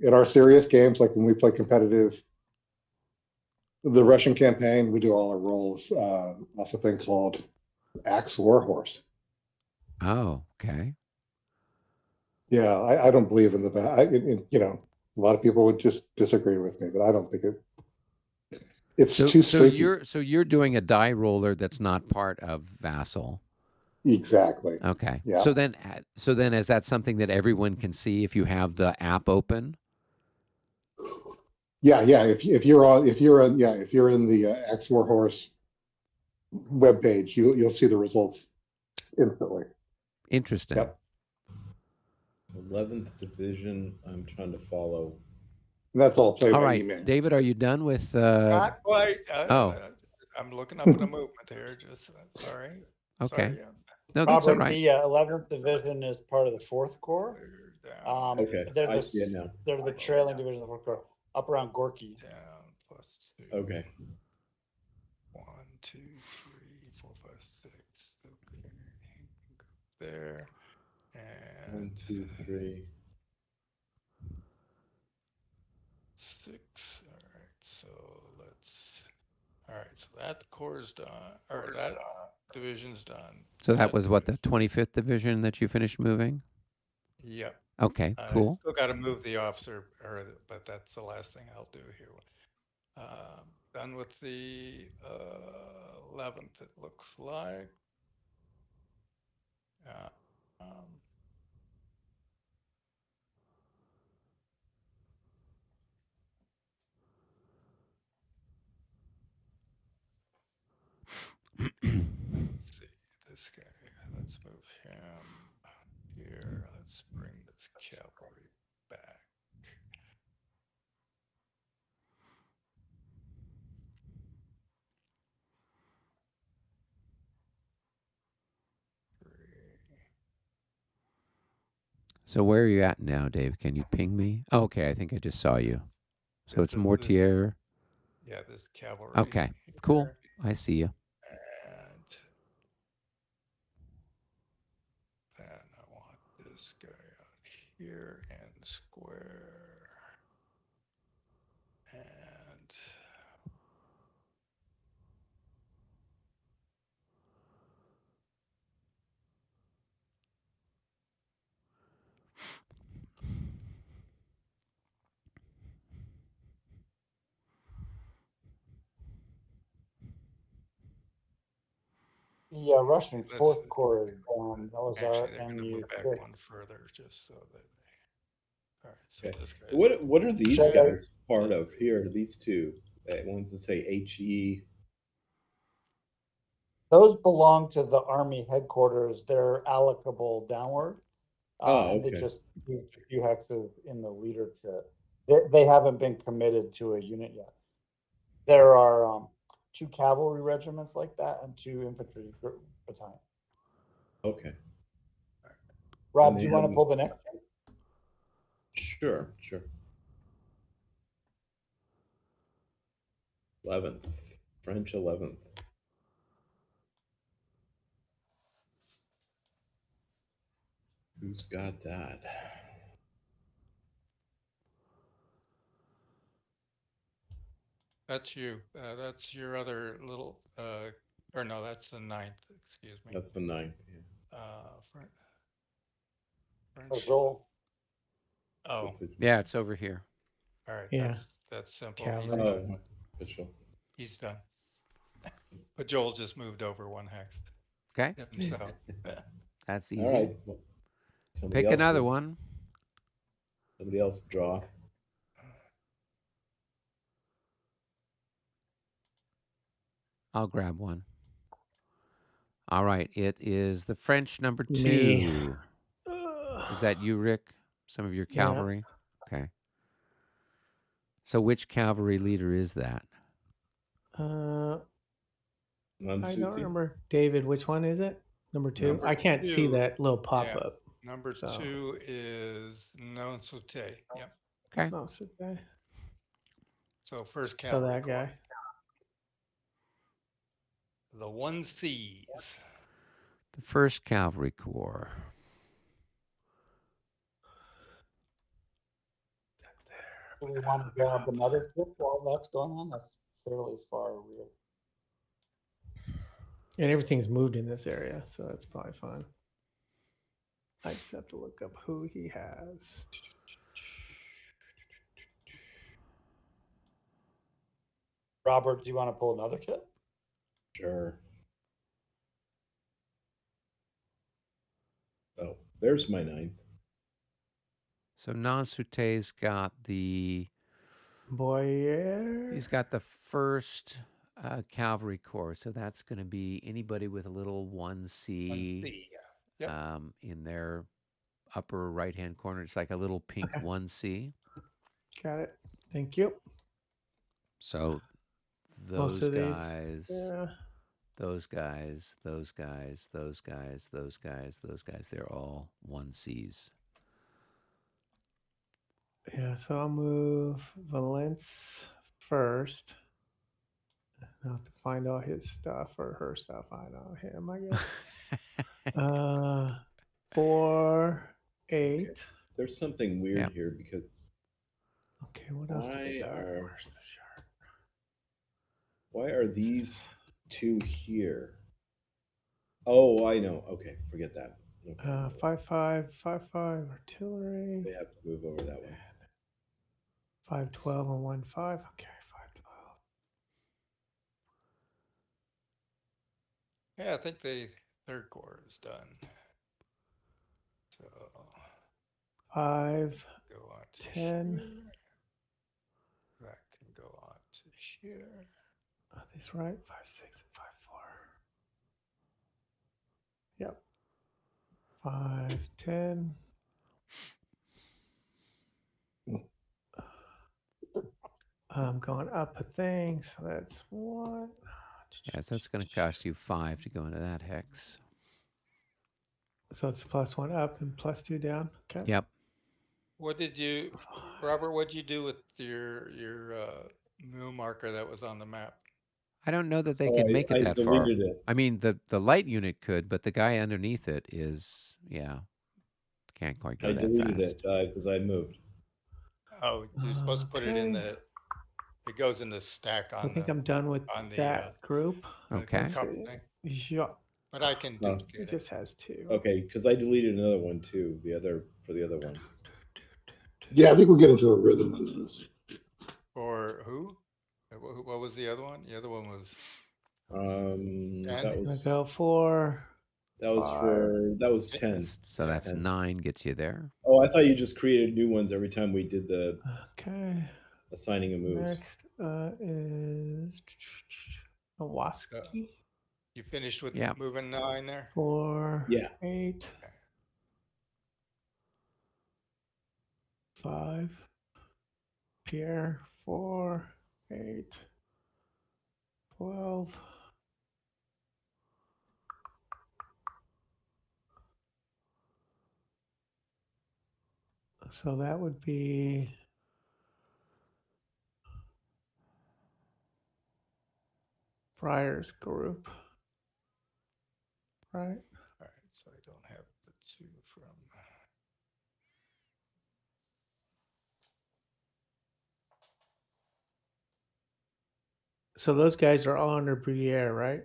In our serious games, like when we play competitive, the Russian campaign, we do all our rolls off a thing called Axe Warhorse. Oh, okay. Yeah, I don't believe in a lot of people would just disagree with me, but I don't think it's too streaky. So you're doing a die roller that's not part of Vassal. Exactly. Okay. Yeah. So then is that something that everyone can see if you have the app open? Yeah. If you're in the Axe Warhorse webpage, you'll see the results instantly. Interesting. Yep. 11th Division. I'm trying to follow. And that's all played all by right, email. David, are you done with? Not quite. I'm looking up in a movement here. Just sorry. Okay. Sorry, No, that's all Robert, right. the 11th Division is part of the 4th Corps. Okay, I see it now. They're the trailing division of the 4th Corps, up around Gorky. Down +2. Okay. 1, 2, 3, 4, 5, 6. Okay. There. And 1, 2, 3. 6. All right. So let's. All right. So that core's done. Or that division's done. So that 10th was what, the division. 25th division that you finished moving? Yep. Okay, cool. I still got to move the officer, but that's the last thing I'll do here. Done with the 11th, it looks like. Um, let's see this guy. Let's move him here. Let's bring this cavalry back. So where are you at now, Dave? Can you ping me? Oh, okay, I think I just saw you. So it's Mortier. Yeah, this cavalry. Okay, cool. I see you. And then I want this guy out here and square. And The Russian Let's- Fourth Corps is gone. That was our actually, they're going to MU move back 6. one further just so that. All right, so Okay. this guy's. What are these Check out- guys part of here? These two ones that say HE. Those belong to the Army headquarters. They're allocable downward. Oh, And they okay. just moved a few hexes in the leader kit. They haven't been committed to a unit yet. There are 2 cavalry regiments like that and 2 infantry battalions. Okay. Rob, they do you want to haven't- pull the next? Sure. 11th, French 11th. Who's got that? That's you. That's your other little. Or no, that's the 9th. Excuse me. That's the 9th. Yeah. French. Joel. Oh, Yeah, it's over here. all right. Yeah. That's simple. Cavalry. He's done. Official. He's done. But Joel just moved over 1 hex Okay, himself. that's easy. All right. Well, somebody Pick else another can- one. Somebody else draw. I'll grab one. All right, it is the French number 2. Me. Is that you, Rick? Some of your Yeah. cavalry? Okay. So which cavalry leader is that? I don't Mansuti? remember. David, which one is it? Number 2? Number I can't see 2. that little pop-up. Number So. 2 is Non-Sauté. Yep. Okay. Oh, so that So first cavalry. Corps. guy. The 1Cs. The 1st Cavalry Corps. Do we want to grab another kit while that's going on? That's fairly far real. And everything's moved in this area, so that's probably fine. I just have to look up who he has. Robert, do you want to pull another kit? Sure. Oh, there's my 9th. So Non-Sauté's got the Boyer. He's got the 1st Cavalry Corps, so that's going to be anybody with a little 1C, Yep. in their upper right-hand corner. It's like a little pink 1C. Got it. Thank you. So Most those of these, guys, Yeah. those guys, those guys, those guys, those guys, those guys, they're all 1Cs. Yeah, so I'll move Valence first. I'll have to find all his stuff or her stuff. I know him, I guess. 4, 8. Okay. There's something weird here because Okay, what else do we got? Why Where's the chart? why are these 2 here? Oh, I know. Okay, forget that. Okay. 5-5 artillery. They have to move over that way. 5-12 and 1-5. Okay, 5-12. Yeah, I think the third corps is done. So 5, go on to 10. here. That can go on to here. Are these right? 5-6 and 5-4. Yep. 5-10. I'm going up a thing, so that's 1. Yes, that's going to cost you 5 to go into that hex. So it's +1 up and +2 down. Okay. Yep. What did you, Robert? What did you do with your new marker that was on the map? I don't know that they Oh, can make it I that far. deleted it. I mean, the light unit could, but the guy underneath it is, yeah, can't quite go I that deleted fast. it because I moved. Oh, you're supposed to put it in Okay. it goes in the stack on I think the, I'm done with on the, that group. Okay. Let's cup see. thing, Yeah, but I can Oh. duplicate it it. just has 2. Okay, because I deleted another one too. For the other one. Yeah, I think we'll get into a rhythm on this. For who? What was the other one? The other one was. That I'm was gonna go for. that was 5. for that was 10. So that's 10. 9 gets you there. Oh, I thought you just created new ones every time we did the Okay. assigning of moves. Next is Nowaski. You finished with Yeah. moving 9 there? 4, Yeah. 8, 5. Pierre, 4, 8, 12. So that would be Friar's group, right? All right, so I don't have the 2 from. So those guys are all under Briere, right?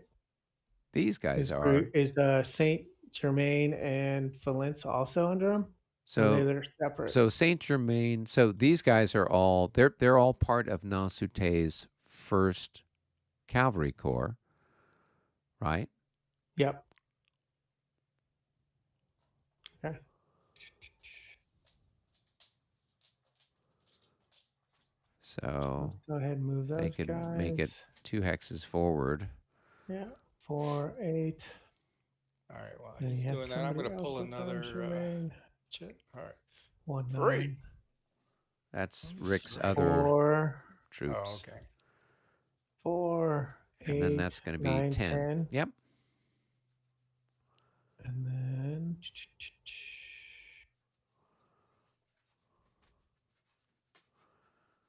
These guys Is are. Is Saint Germain and Valence also under them? So they're separate. So Saint Germain. So these guys are all they're all part of Nasute's 1st Cavalry Corps, right? Yep. Okay. So Let's go ahead and move those they could guys. make it 2 hexes forward. Yeah. 4, 8. All right, while And he's you had doing that, I'm going somebody to pull else with another Germain. chit. All right. 1, 3. 9. That's Oh, Rick's 3. other 4, troops. Oh, okay. 4, 8, And then that's going to be 9, 10. 10. Yep. And then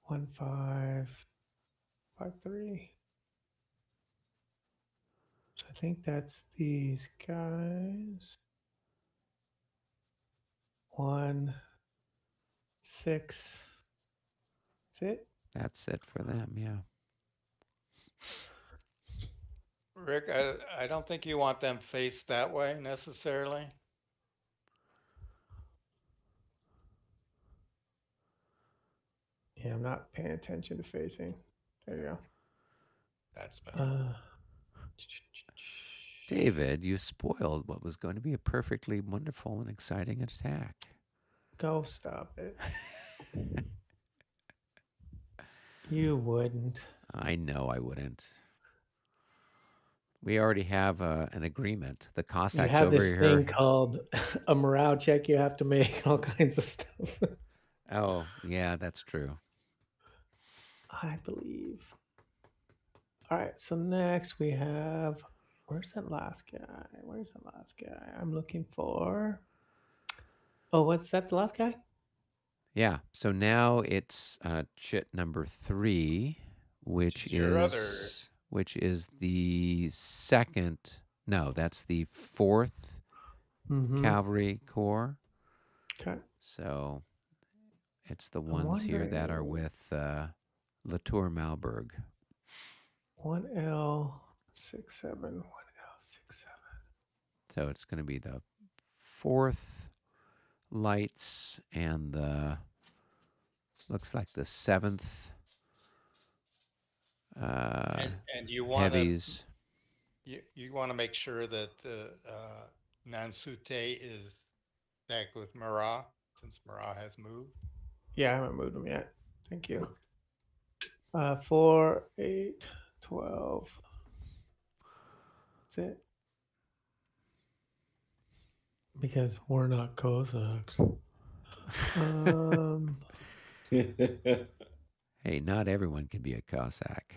1, 5, 5, 3. So I think that's these guys. 1, 6. That's it. That's it for them, yeah. Rick, I don't think you want them faced that way necessarily. Yeah, I'm not paying attention to facing. There you go. That's better. David, you spoiled what was going to be a perfectly wonderful and exciting attack. Go stop it. You wouldn't. I know I wouldn't. We already have an agreement. The You Cossacks have over this here. thing called a morale check you have to make, all kinds of stuff. Oh, yeah, that's true. I believe. All right, so next we have, where's that last guy? Where's the last guy? I'm looking for. Oh, what's that? The last guy? Yeah. So now it's chit number 3, which is the second. No, that's the 4th Cavalry Corps. Okay. So it's the ones here that are with Latour Malberg. 1L67, 1L67. So it's going to be the 4th lights and the, looks like the 7th And you want to heavies. you want to make sure that the Nansute is back with Marat, since Marat has moved. Yeah, I haven't moved them yet. Thank you. 4, 8, 12. That's it. Because we're not Cossacks. Hey, not everyone can be a Cossack.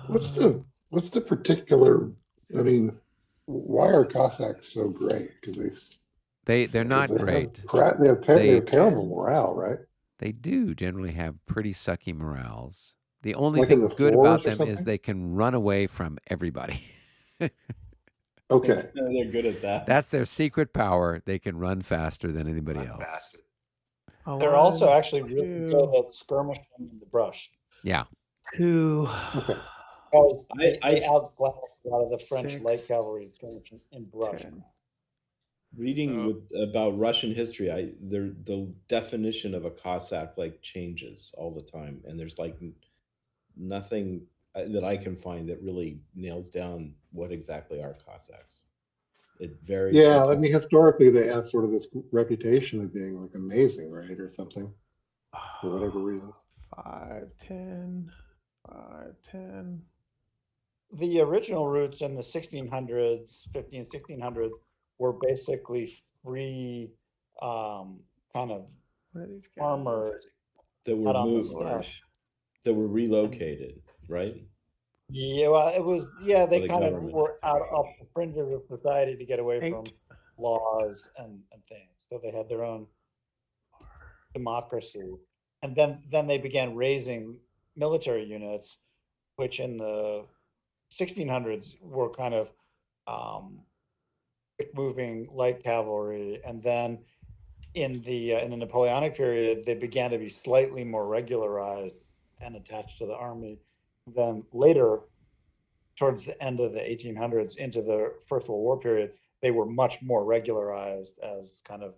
What's the particular? I mean, why are Cossacks so great? Because They're not great. They have terrible morale, right? They do generally have pretty sucky morales. The only Like in thing the good fours about or them is something? they can run away from everybody. Okay. They're good at that. That's their secret power. They can run faster than anybody else. They're also 1, actually really good at skirmishing in the brush. Yeah. 2. Okay. Because I- they outclass a lot of the French 6, light cavalry skirmishing in brush. 10. Reading about Russian history, the definition of a Cossack like changes all the time, and there's like nothing that I can find that really nails down what exactly are Cossacks. It varies. Yeah, I mean, historically, they have sort of this reputation of being like amazing, right, or something, for whatever reason. 5, 10, 5, 10. The original routes in the 1600s, 1600s, were basically free kind of What are these guys? farmers that were out on the moved, steppe. that were relocated, right? Yeah, well, it was, yeah, they the kind of government. were out of the fringes of society to get away from 8. laws and things. So they had their own democracy. And then they began raising military units, which in the 1600s were kind of quick moving light cavalry. And then in the Napoleonic period, they began to be slightly more regularized and attached to the army. Then later, towards the end of the 1800s into the First World War period, they were much more regularized as kind of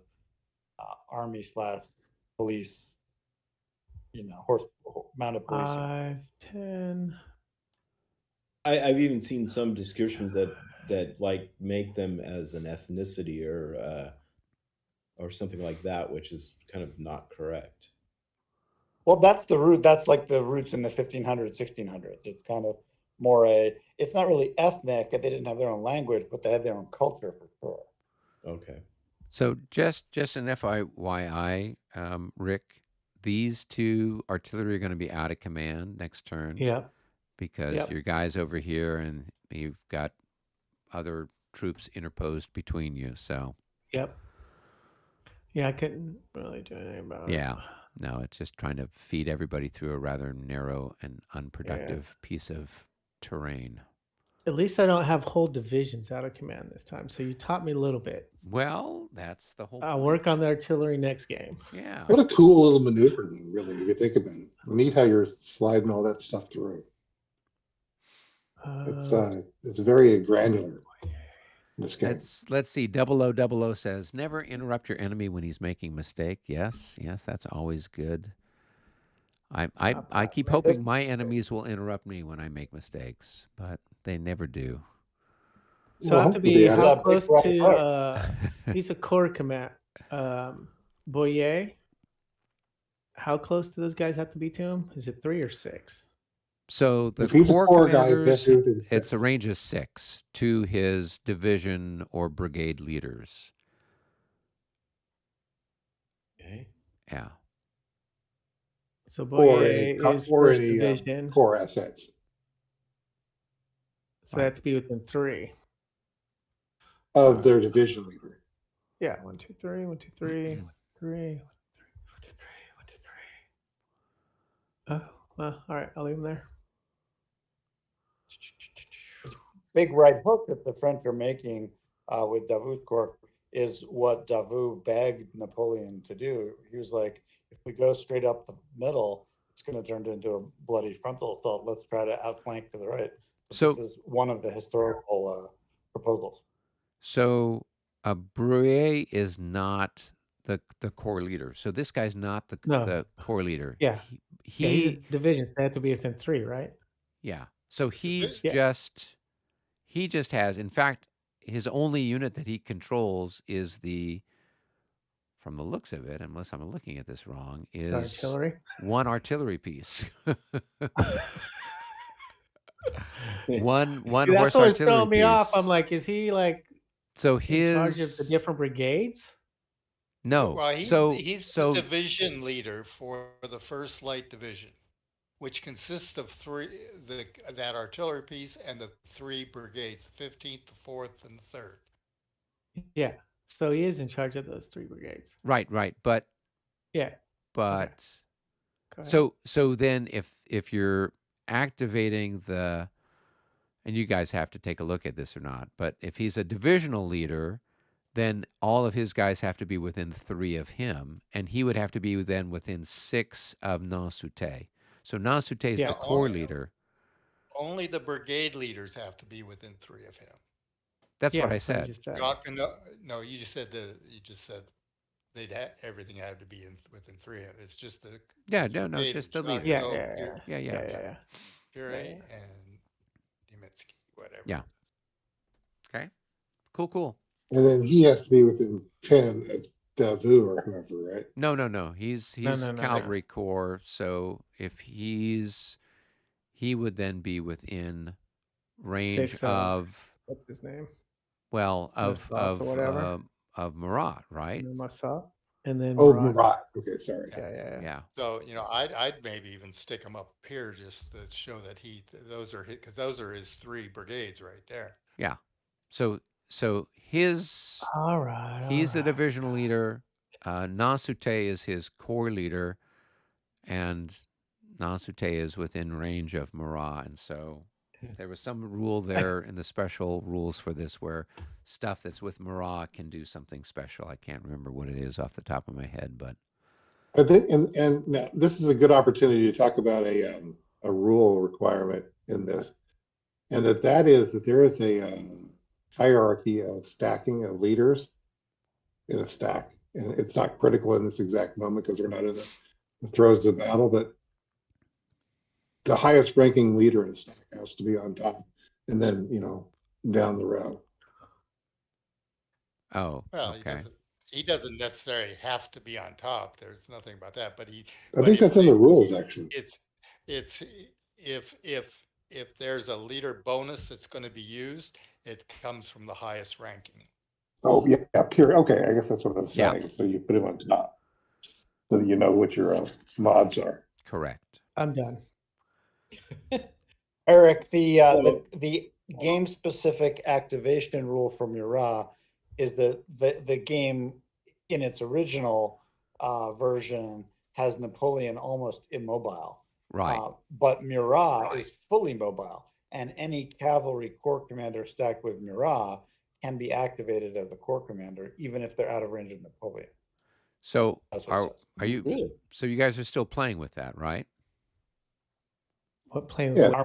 army / police, horse mounted police. 5, 10. I've even seen some descriptions that like make them as an ethnicity or something like that, which is kind of not correct. Well, that's the root. That's like the roots in the 1500s, 1600s. It's kind of more it's not really ethnic. They didn't have their own language, but they had their own culture for sure. Okay. So just an FYI, Rick, these 2 artillery are going to be out of command next turn. Yeah. Because your guy's over here and you've got other troops interposed between you. So. Yep. Yeah, I couldn't really do anything about it. Yeah. No, it's just trying to feed everybody through a rather narrow and unproductive piece of terrain. At least I don't have whole divisions out of command this time. So you taught me a little bit. Well, that's the whole I'll point. work on the artillery next game. Yeah. What a cool little maneuver, though, really, if you think about it. Neat how you're sliding all that stuff through. It's very granular. This game. Let's see. 0000 says, never interrupt your enemy when he's making a mistake. Yes, that's always good. I keep hoping my enemies will interrupt me when I make mistakes, but they never do. So I have to be how close to he's a corps command. Boyer. How close do those guys have to be to him? Is it 3 or 6? So the corps commanders, it's a range of 6 to his division or brigade leaders. Okay. Yeah. So Boyer is first division. Corps assets. So they have to be within 3 of their division leader. Yeah, 1, 2, 3, 1, 2, 3, 3. Oh, well, all right. I'll leave them there. Big right hook that the French are making with Davout's corps is what Davout begged Napoleon to do. He was like, if we go straight up the middle, it's going to turn into a bloody frontal assault. Let's try to outflank to the right. So- this is one of the historical proposals. So Brouillet is not the core leader. So this guy's not the No. core leader. Yeah. He He's a division. So they have to be within 3, right? yeah. So he Yeah. just has, in fact, his only unit that he controls is from the looks of it, unless I'm looking at this wrong, is Artillery. one artillery piece. one See, horse that's what was artillery throwing me piece. off. I'm like, is he like so in charge of the his different brigades? no. Well, he's so the division leader for the 1st Light Division, which consists of that artillery piece and the 3 brigades, the 15th, the 4th, and the 3rd. Yeah. So he is in charge of those 3 brigades. right, but Yeah. Go ahead. so then if you're activating and you guys have to take a look at this or not, but if he's a divisional leader, then all of his guys have to be within 3 of him, and he would have to be then within 6 of Nansouté. So Nansouté is the core leader. Only the brigade leaders have to be within 3 of him. That's what I said. No, you just said everything had to be within 3 of him. It's just the just the leader. Yeah. Fury and Demetsky, whatever. Yeah. Okay. Cool. And then he has to be within 10 of Davout or whoever, right? No. He's cavalry corps. So if he would then be within range 6 of what's his name? Well, whatever. of Marat, right? Massat. And then Marat. Okay, sorry. Yeah. So I'd maybe even stick him up here just to show that those are his 3 brigades right there. Yeah. So he's the divisional leader. Nansouté is his core leader, and Nansouté is within range of Marat, and so there was some rule there in the special rules for this where stuff that's with Marat can do something special. I can't remember what it is off the top of my head, but I think, and now this is a good opportunity to talk about a rule requirement in this, and that is that there is a hierarchy of stacking of leaders in a stack, and it's not critical in this exact moment because we're not in the throes of battle, but the highest ranking leader in a stack has to be on top, and then down the row. Oh, well, okay. He doesn't necessarily have to be on top. There's nothing about that, but I think that's in the rules actually. It's if there's a leader bonus that's going to be used, it comes from the highest ranking. Oh yeah, period. Okay, I guess that's what I'm saying. Yeah. So you put him on top, so that you know what your mods are. Correct. I'm done. Eric, the game specific activation rule for Murat is that the game in its original version has Napoleon almost immobile. Right. But Murat is fully mobile, and any cavalry corps commander stacked with Murat can be activated as a corps commander, even if they're out of range of Napoleon. So are you really? So you guys are still playing with that, right? What playing? Yeah.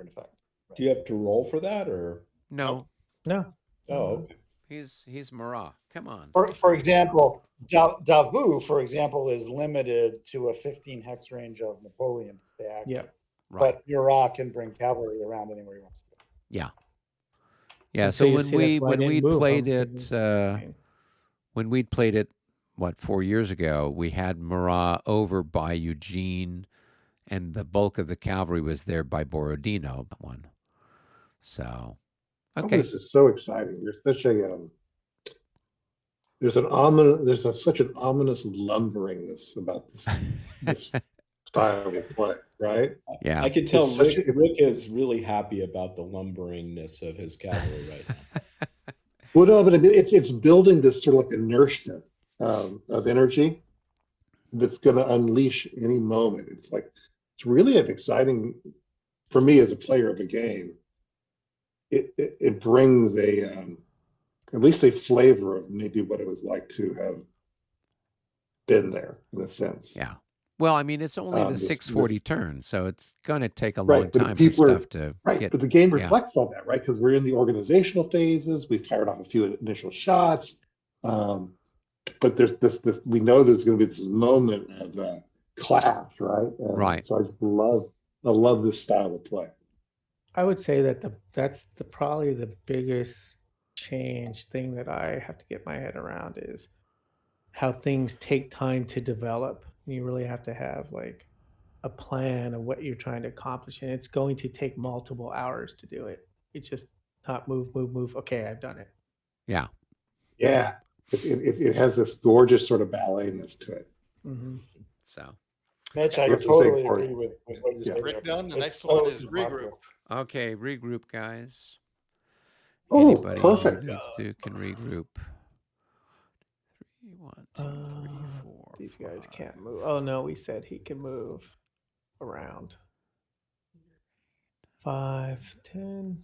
In fact. Do you have to roll for that or No? No. Oh, okay. He's Marat. Come on. For example, Davout, for example, is limited to a 15 hex range of Napoleon to stay active. Yeah. Right. But Murat can bring cavalry around anywhere he wants to. Yeah. Yeah. And So you when see that's why I we didn't move played him, it 'cause it's- when we'd played it 4 years ago, we had Marat over by Eugene, and the bulk of the cavalry was there by Borodino. One. So okay. This is so exciting. There's such a such an ominous lumberingness about this style of play, right? Yeah. I can tell Rick is really happy about the lumberingness of his cavalry right now. Well, no, but it's building this sort of like inertia of energy that's going to unleash any moment. It's really an exciting, for me as a player of a game. It brings at least a flavor of maybe what it was like to have been there in a sense. Yeah. Well, I mean, it's only the This 640 turn, so it's going to take a long right, but time for people are stuff to right, get. but the game Yeah. reflects all that, right? Because we're in the organizational phases. We've fired off a few initial shots, but there's this we know there's going to be this moment of clash, right? And Right. so I love this style of play. I would say that that's probably the biggest thing that I have to get my head around is how things take time to develop. You really have to have like a plan of what you're trying to accomplish, and it's going to take multiple hours to do it. It's just not move. Okay, I've done it. Yeah. Yeah, it has this gorgeous sort of balletness to it. Mm-hmm. So. Mitch, I That's the totally same part. agree with what you said. Rick done. The It's next so one is popular. regroup. Okay, regroup, guys. Oh, Anybody perfect. who needs to can regroup. 3, 1, 2, 3, 4. These guys 5. can't move. Oh no, we said he can move around. 5, 10.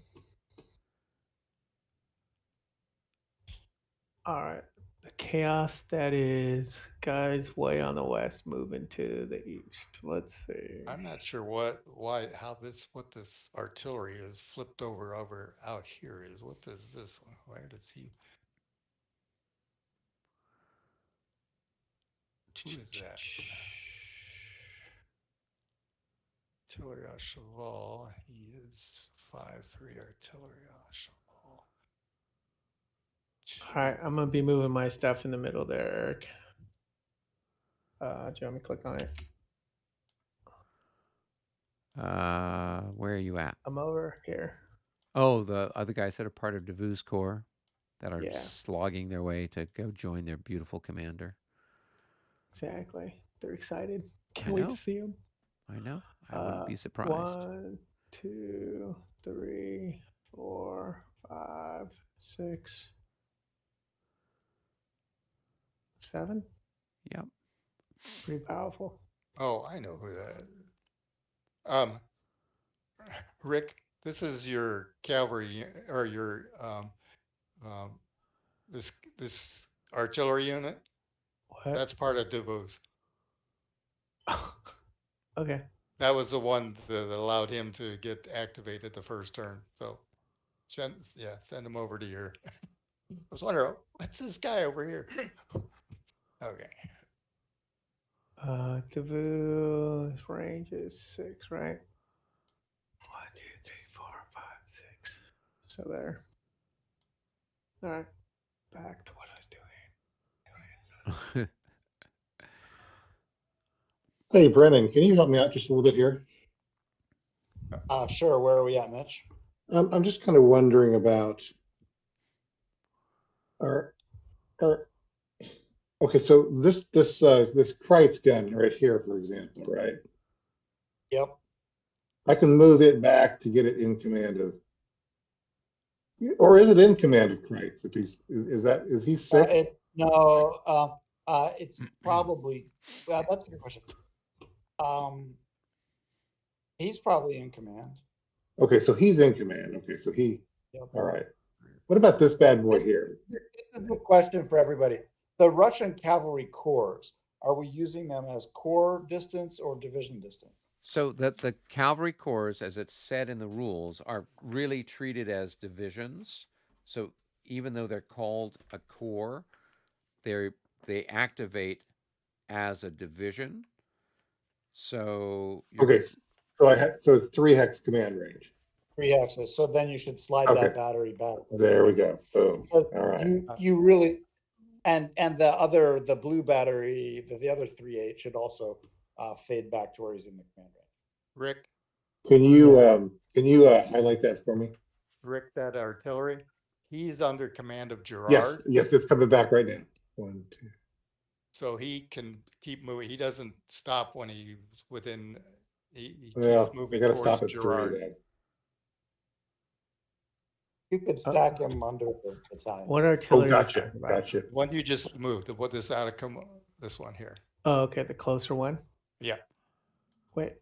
All right. The chaos that is guys way on the west moving to the east. Let's see. I'm not sure what this artillery is flipped over out here is. What does this one? Where does he? Who is that? Artillery à cheval. He is 5-3 artillery à cheval. All right, I'm gonna be moving my stuff in the middle there, Eric. Do you want me to click on it? Where are you at? I'm over here. Oh, the other guys that are part of Davu's Corps that are Yeah. slogging their way to go join their beautiful commander. Exactly. They're excited. I Can't wait know. to see them. I know. I wouldn't be surprised. 1, 2, 3, 4, 5, 6, 7. Yep. Pretty powerful. Oh, I know who that is. Rick, this is your cavalry or your this artillery unit. What? That's part of Davu's. Okay. That was the one that allowed him to get activated the first turn. So send him over to your. I was wondering, what's this guy over here? Okay. Davu's range is 6, right? 1, 2, 3, 4, 5, 6. So there. All right. Back to what I was doing. Hey, Brennan, can you help me out just a little bit here? Sure. Where are we at, Mitch? I'm just kind of wondering about okay, so this Kreitz gun right here, for example, right? Yep. I can move it back to get it in command of, or is it in command of Kreitz? If he's is he 6? No. It's probably. Well, that's a good question. He's probably in command. Okay, so he's in command. Okay, so he. Yep. All right. What about this bad boy here? This is a good question for everybody. The Russian cavalry corps, are we using them as corps distance or division distance? So that the cavalry corps, as it's said in the rules, are really treated as divisions. So even though they're called a corps, they activate as a division. So okay, so it's 3 hex command range. 3 hexes. So then you should slide Okay. that battery back. There we go. Boom. All right. You really, and the blue battery, the other 3/8 should also fade back to where he's in the command range. Rick, Can you highlight that for me? Rick, that artillery, he's under command of Gerard. Yes, it's coming back right now. 1, 2. So he can keep moving. He doesn't stop when he's within. He Well, keeps we moving got to towards stop at 3 Gerard. then. You could stack him under the battalion. What Oh, artillery? are you gotcha, talking about? gotcha. The one you just moved. What this out of this one here? Oh, okay, the closer one. Yeah. Wait.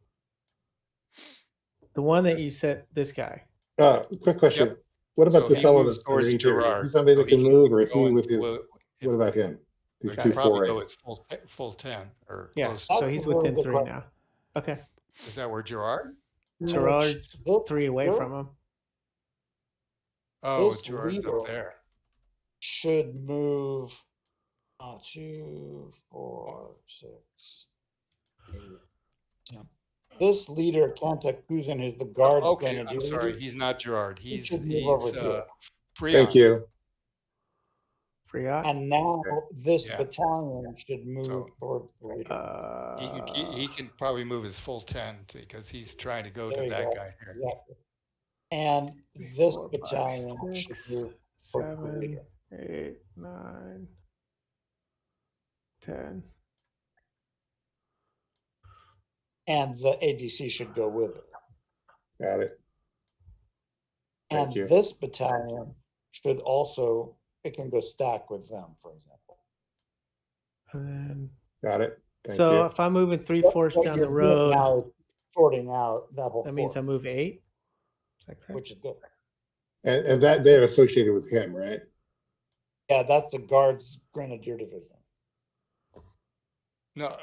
The one that you said, this guy. Quick question. Yep. What about So the he fellow moves that's towards underneath here? Is Gerard. he somebody So that can he move, or is he going with his? to- What about him? These But two you probably four go eight. with full 10 or Yeah, close. so That's he's a really within good 3 question. now. Okay. Is that where Gerard? Gerard's This 3 away leader from him. Oh, This Gerard's leader- up there. should move 2, 4, 6, 8, 10. This leader, Kantakuzin, who's the guard Okay, grenadier I'm sorry. leader, He's not Gerard. He's should move over here. Freon. Thank you. Freon. and now this Yeah. battalion should move So- toward the leader. He can probably move his full 10 because he's trying to go There to you that go. guy here. Exactly. And this 4, 5, battalion 6, should move toward the 7, leader. 8, 9, 10. And the ADC should go with it. Got it. Thank And you. this battalion should also, it can go stack with them, for example. And then, Got it. Thank so you. if I'm moving 3 force What down you're the doing road, now is sorting out that whole that means I force, move 8. Is that correct? which is good. And that they're associated with him, right? Yeah, that's the Guards Grenadier Division. No,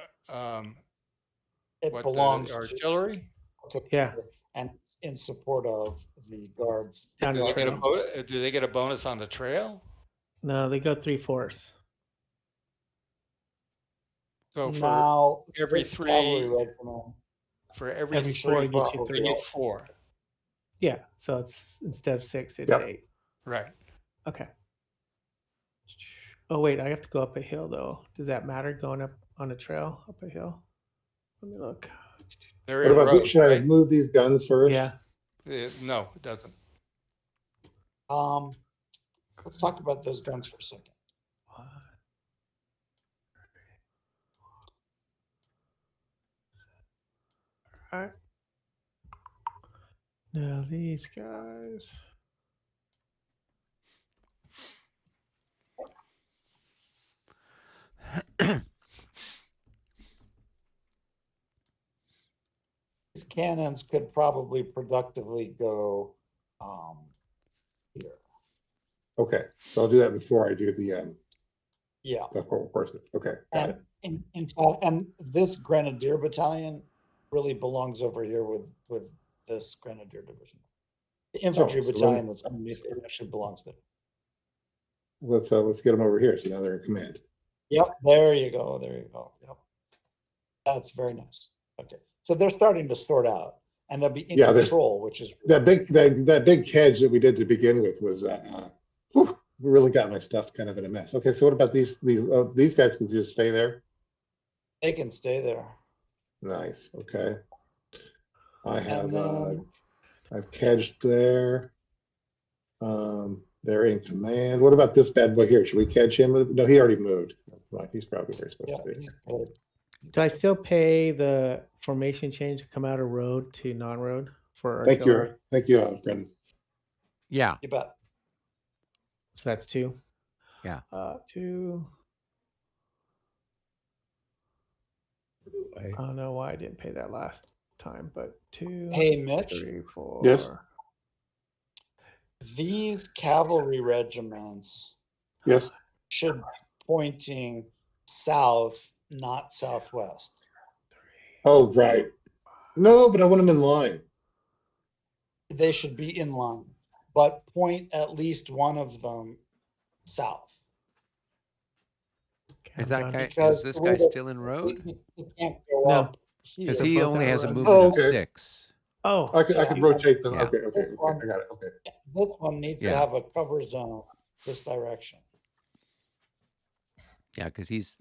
It what, belongs the artillery? to, Yeah. and in support of the Guards. Down Do the they get a trail. bonus? Do they get a bonus on the trail? No, they go 3 force. So for Now, every this 3 cavalry regiment, every Every 3, 4 gets you probably they 3. get 4. Yeah, so it's instead of 6, it's Yep. 8. Right. Okay. Oh wait, I have to go up a hill though. Does that matter going up on a trail up a hill? Let me look. They're What in about road, these? Should I right? move these guns first? Yeah. No, it doesn't. let's talk about those guns for a second. All right. Now these guys. These cannons could probably productively go here. Okay, so I'll do that before I do the Yeah. horses. Okay, got it. And in fact, and this Grenadier battalion really belongs over here with this Grenadier division. The infantry so then- battalion that's underneath it actually belongs there. Let's get them over here. So now they're in command. Yep, there you go. There you go. Yep. That's very nice. Okay. So they're starting to sort out and they'll be in Yeah, there's- control, which is That big hedge that we did to begin with was really got my stuff kind of in a mess. Okay, so what about these guys can just stay there? they can stay there. Nice. Okay. I have And then I've kedged there. They're in command. What about this bad boy here? Should we kedge him? No, he already moved. Right, he's probably where he's supposed yeah, to be. he's good. Do I still pay the formation change to come out of road to non-road for Thank artillery? you, Brendan. Yeah. You bet. So that's 2. Yeah. 2. I don't know why I didn't pay that last time, but 2, Hey, Mitch, 3, 4. Yes. these cavalry regiments Yes. should be pointing south, not southwest. Oh, right. No, but I want them in line. They should be in line, but point at least one of them south. Is that I'm guy? Because Is this the way guy that- still in road? You can't go No. up here. Because They're he both only out has a road. movement Oh, of okay. 6. Oh, I could rotate them. Yeah. Okay, I got it. Okay. This one needs to Yeah. have a cover zone this direction. Yeah, because he's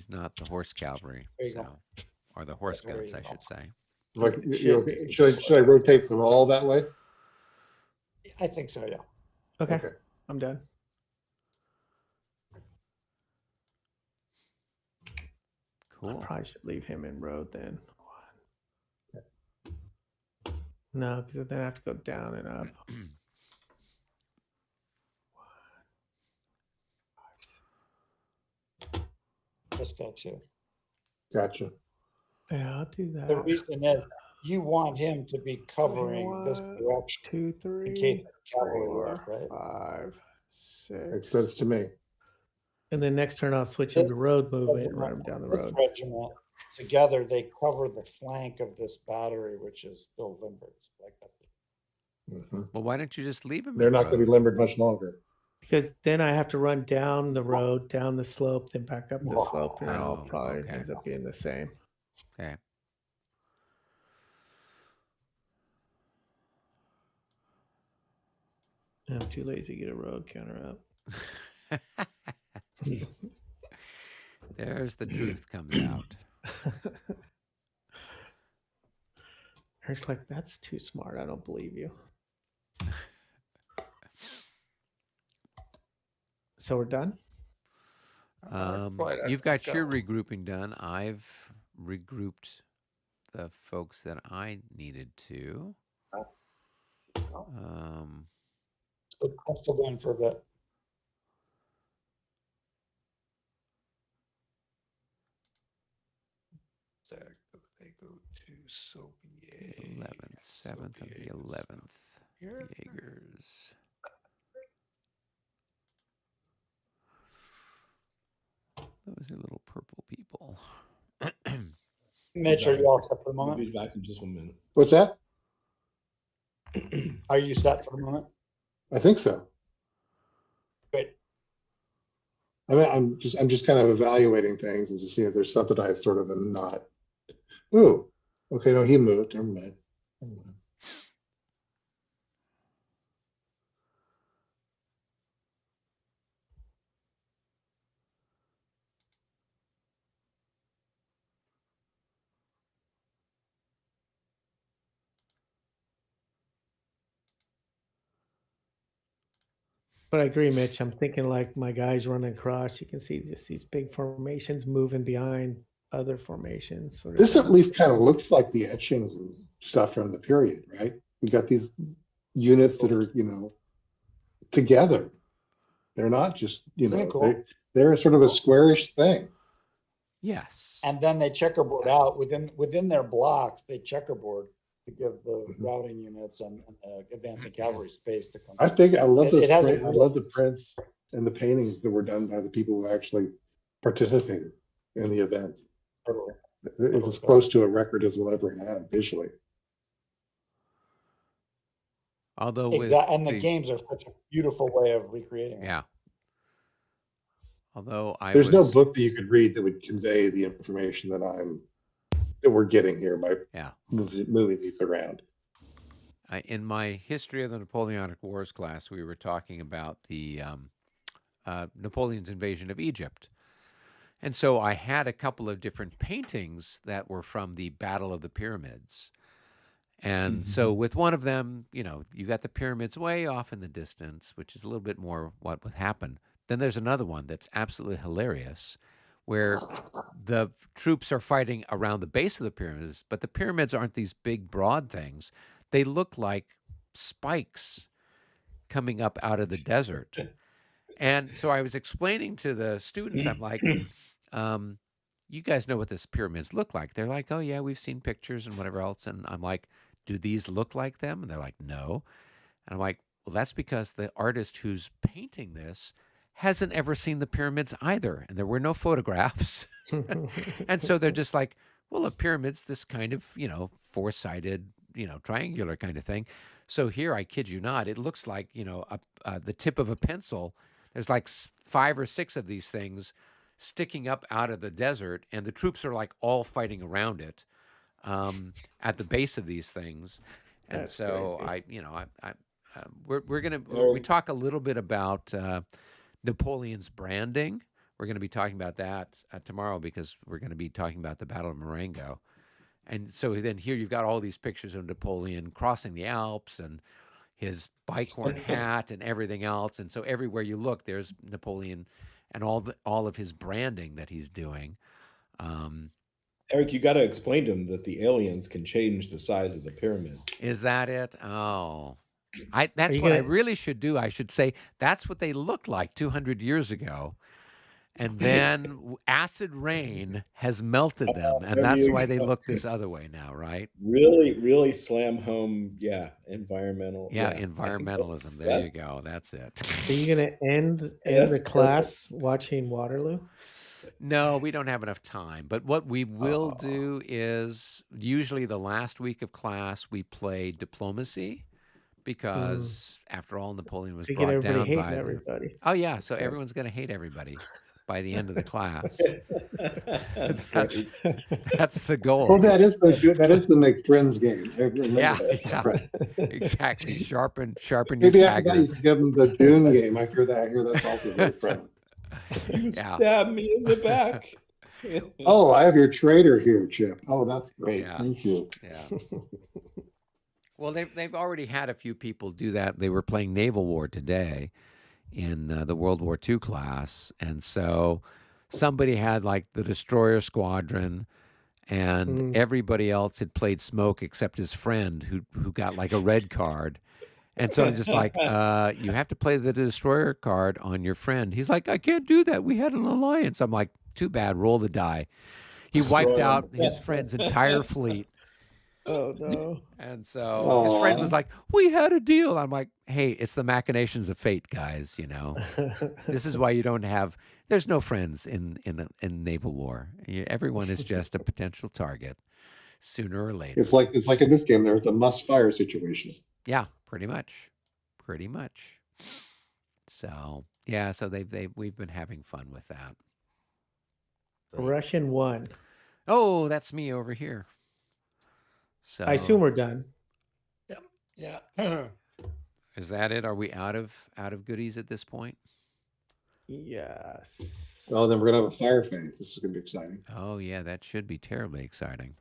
not the horse cavalry, There you go. so or the horse There guns, you I go. should say. Like, It you should know, be. should I rotate them all that way? I think so, yeah. okay. Okay. I'm done. Cool. Probably should leave him in road then. No, because then I have to go down and up. This guy too. Gotcha. Yeah, I'll do that. The reason is you want him to be covering this One, direction 2, in 3, case the cavalry 4, rush, right? 5, 6. Makes sense to me. And then next turn I'll switch him to road movement and regiment- run him down the this road. regiment, together, they cover the flank of this battery, which is still limbered. Like that. Mhm. Well, why don't you just leave him? They're in not going to road? be limbered much longer. Because then I have to run down the road, down the slope, then back up the slope, and it all Oh, probably okay. ends up being the same. Okay. I'm too lazy to get a road counter up. There's the truth comes out. Eric's like, that's too smart. I don't believe you. So we're done? You've got your regrouping done. I've regrouped the folks that I needed to. I'm still going for a bit. They go to Soviet. 11th, 7th of the 11th. Jaegers. Those are little purple people. Mitch, are you all set for the I'll moment? be back in just 1 minute. What's that? Are you set for the moment? I think so. Great. I mean, I'm just kind of evaluating things and just seeing if there's something I sort of am not. Ooh, okay, no, he moved. Never mind. Never mind. But I agree, Mitch. I'm thinking like my guys running across. You can see just these big formations moving behind other formations. Sort of This thing. at least kind of looks like the etchings and stuff from the period, right? We got these units that are, together. They're not just, Isn't it cool? they're sort of a squarish thing. Yes. And then they checkerboard out within their blocks. They checkerboard to give the Mhm. routing units and advancing cavalry space to come. I love It those. has a I love the prints and the paintings that were done by the people who actually participated in the event. Totally. It's as close to a record as we'll ever have visually. Although Exactly, and the games are such a beautiful way of recreating it. Yeah. Although There's no book that you could read that would convey the information that we're getting here by moving these around. In my history of the Napoleonic Wars class, we were talking about the Napoleon's invasion of Egypt. And so I had a couple of different paintings that were from the Battle of the Pyramids. And so with one of them, you got the pyramids way off in the distance, which is a little bit more what would happen. Then there's another one that's absolutely hilarious, where the troops are fighting around the base of the pyramids, but the pyramids aren't these big, broad things. They look like spikes coming up out of the desert. And so I was explaining to the students, I'm like, you guys know what these pyramids look like. They're like, oh, yeah, we've seen pictures and whatever else. And I'm like, do these look like them? And they're like, no. And I'm like, well, that's because the artist who's painting this hasn't ever seen the pyramids either. And there were no photographs. And so they're just like, well, a pyramid's this kind of, four-sided, triangular kind of thing. So here, I kid you not, it looks like, the tip of a pencil. There's like 5 or 6 of these things sticking up out of the desert, and the troops are like all fighting around it at the base of these things. And That's so crazy. we talk a little bit about Napoleon's branding. We're going to be talking about that tomorrow, because we're going to be talking about the Battle of Marengo. And so then here you've got all these pictures of Napoleon crossing the Alps and his bicorn hat and everything else. And so everywhere you look, there's Napoleon and all of his branding that he's doing. Eric, you got to explain to him that the aliens can change the size of the pyramids. Is that it? Oh, that's what I really should do. I should say that's what they looked like 200 years ago. And then acid rain has melted them, and There that's you why they go. look this other way now, right? Really slam home, environmental. Yeah, I think environmentalism. There you go. That's it. Are you gonna end That's the class watching Waterloo? No, we don't have enough time. But what we will Oh. do is usually the last week of class we play diplomacy, because after all, Napoleon was So you get brought everybody down hating by the. everybody. Oh yeah, so Okay. everyone's going to hate everybody by the end of the class. That's That's great. that's the Well, goal. that is the make friends game. I remember Yeah, that. yeah, Right. exactly. Sharpen your Maybe after that you daggers. could give them the Dune game. I hear that's also very friendly. You Yeah, stabbed me in the back. Oh, I have your trader here, Chip. Oh, that's great. Yeah. Thank you. yeah. Well, they've already had a few people do that. They were playing Naval War today in the World War II class, and so somebody had like the destroyer squadron, and everybody else had played smoke except his friend who got like a red card. And so I'm just like, you have to play the destroyer card on your friend. He's like, I can't do that. We had an alliance. I'm like, too bad. Roll the die. He wiped Destroy 'em. out his friend's entire fleet. Oh no. And so his friend was Aw. like, we had a deal. I'm like, hey, it's the machinations of fate, guys. You know, this is why you don't have, there's no friends in naval war. Everyone is just a potential target sooner or later. It's like in this game. There's a must fire situation. Yeah, pretty much. Pretty much. So yeah, so we've been having fun with that. Russian 1. Oh, that's me over here. So I assume we're done. Yeah. is that it? Are we out of goodies at this point? Yes. Oh, then we're gonna have a fire phase. This is gonna be exciting. Oh yeah, that should be terribly exciting.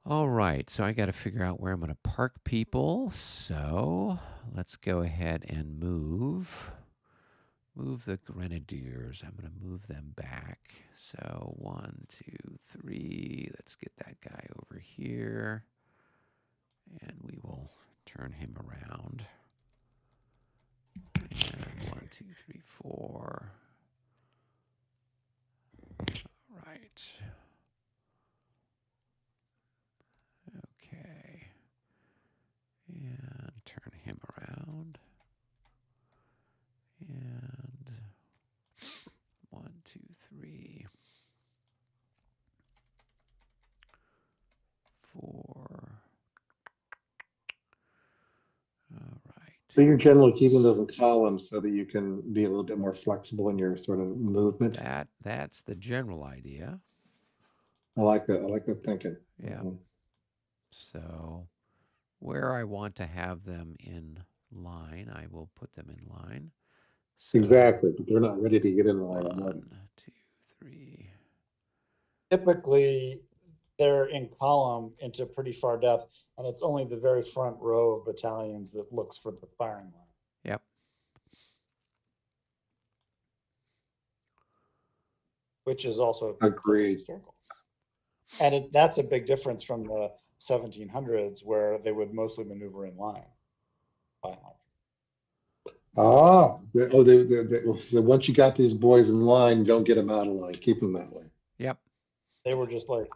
All right, so I got to figure out where I'm going to park people. So let's go ahead and move the grenadiers. I'm going to move them back. So 1, 2, 3. Let's get that guy over here, and we will turn him around. And 1, 2, 3, 4. All right. Okay. And turn him around. And 1, 2, 3, 4. All right. So you're generally keeping those in columns so that you can be a little bit more flexible in your sort of movement. That's the general idea. I like that. I like that thinking. Yeah. So where I want to have them in line, I will put them in line. So Exactly, but they're not ready to get in line. 1, 2, 3. Typically, they're in column into pretty far depth, and it's only the very front row of battalions that looks for the firing line. Yep. Which is also Agreed. historical. And that's a big difference from the 1700s, where they would mostly maneuver in line. By and large. So once you got these boys in line, don't get them out of line. Keep them that way. Yep. They were just like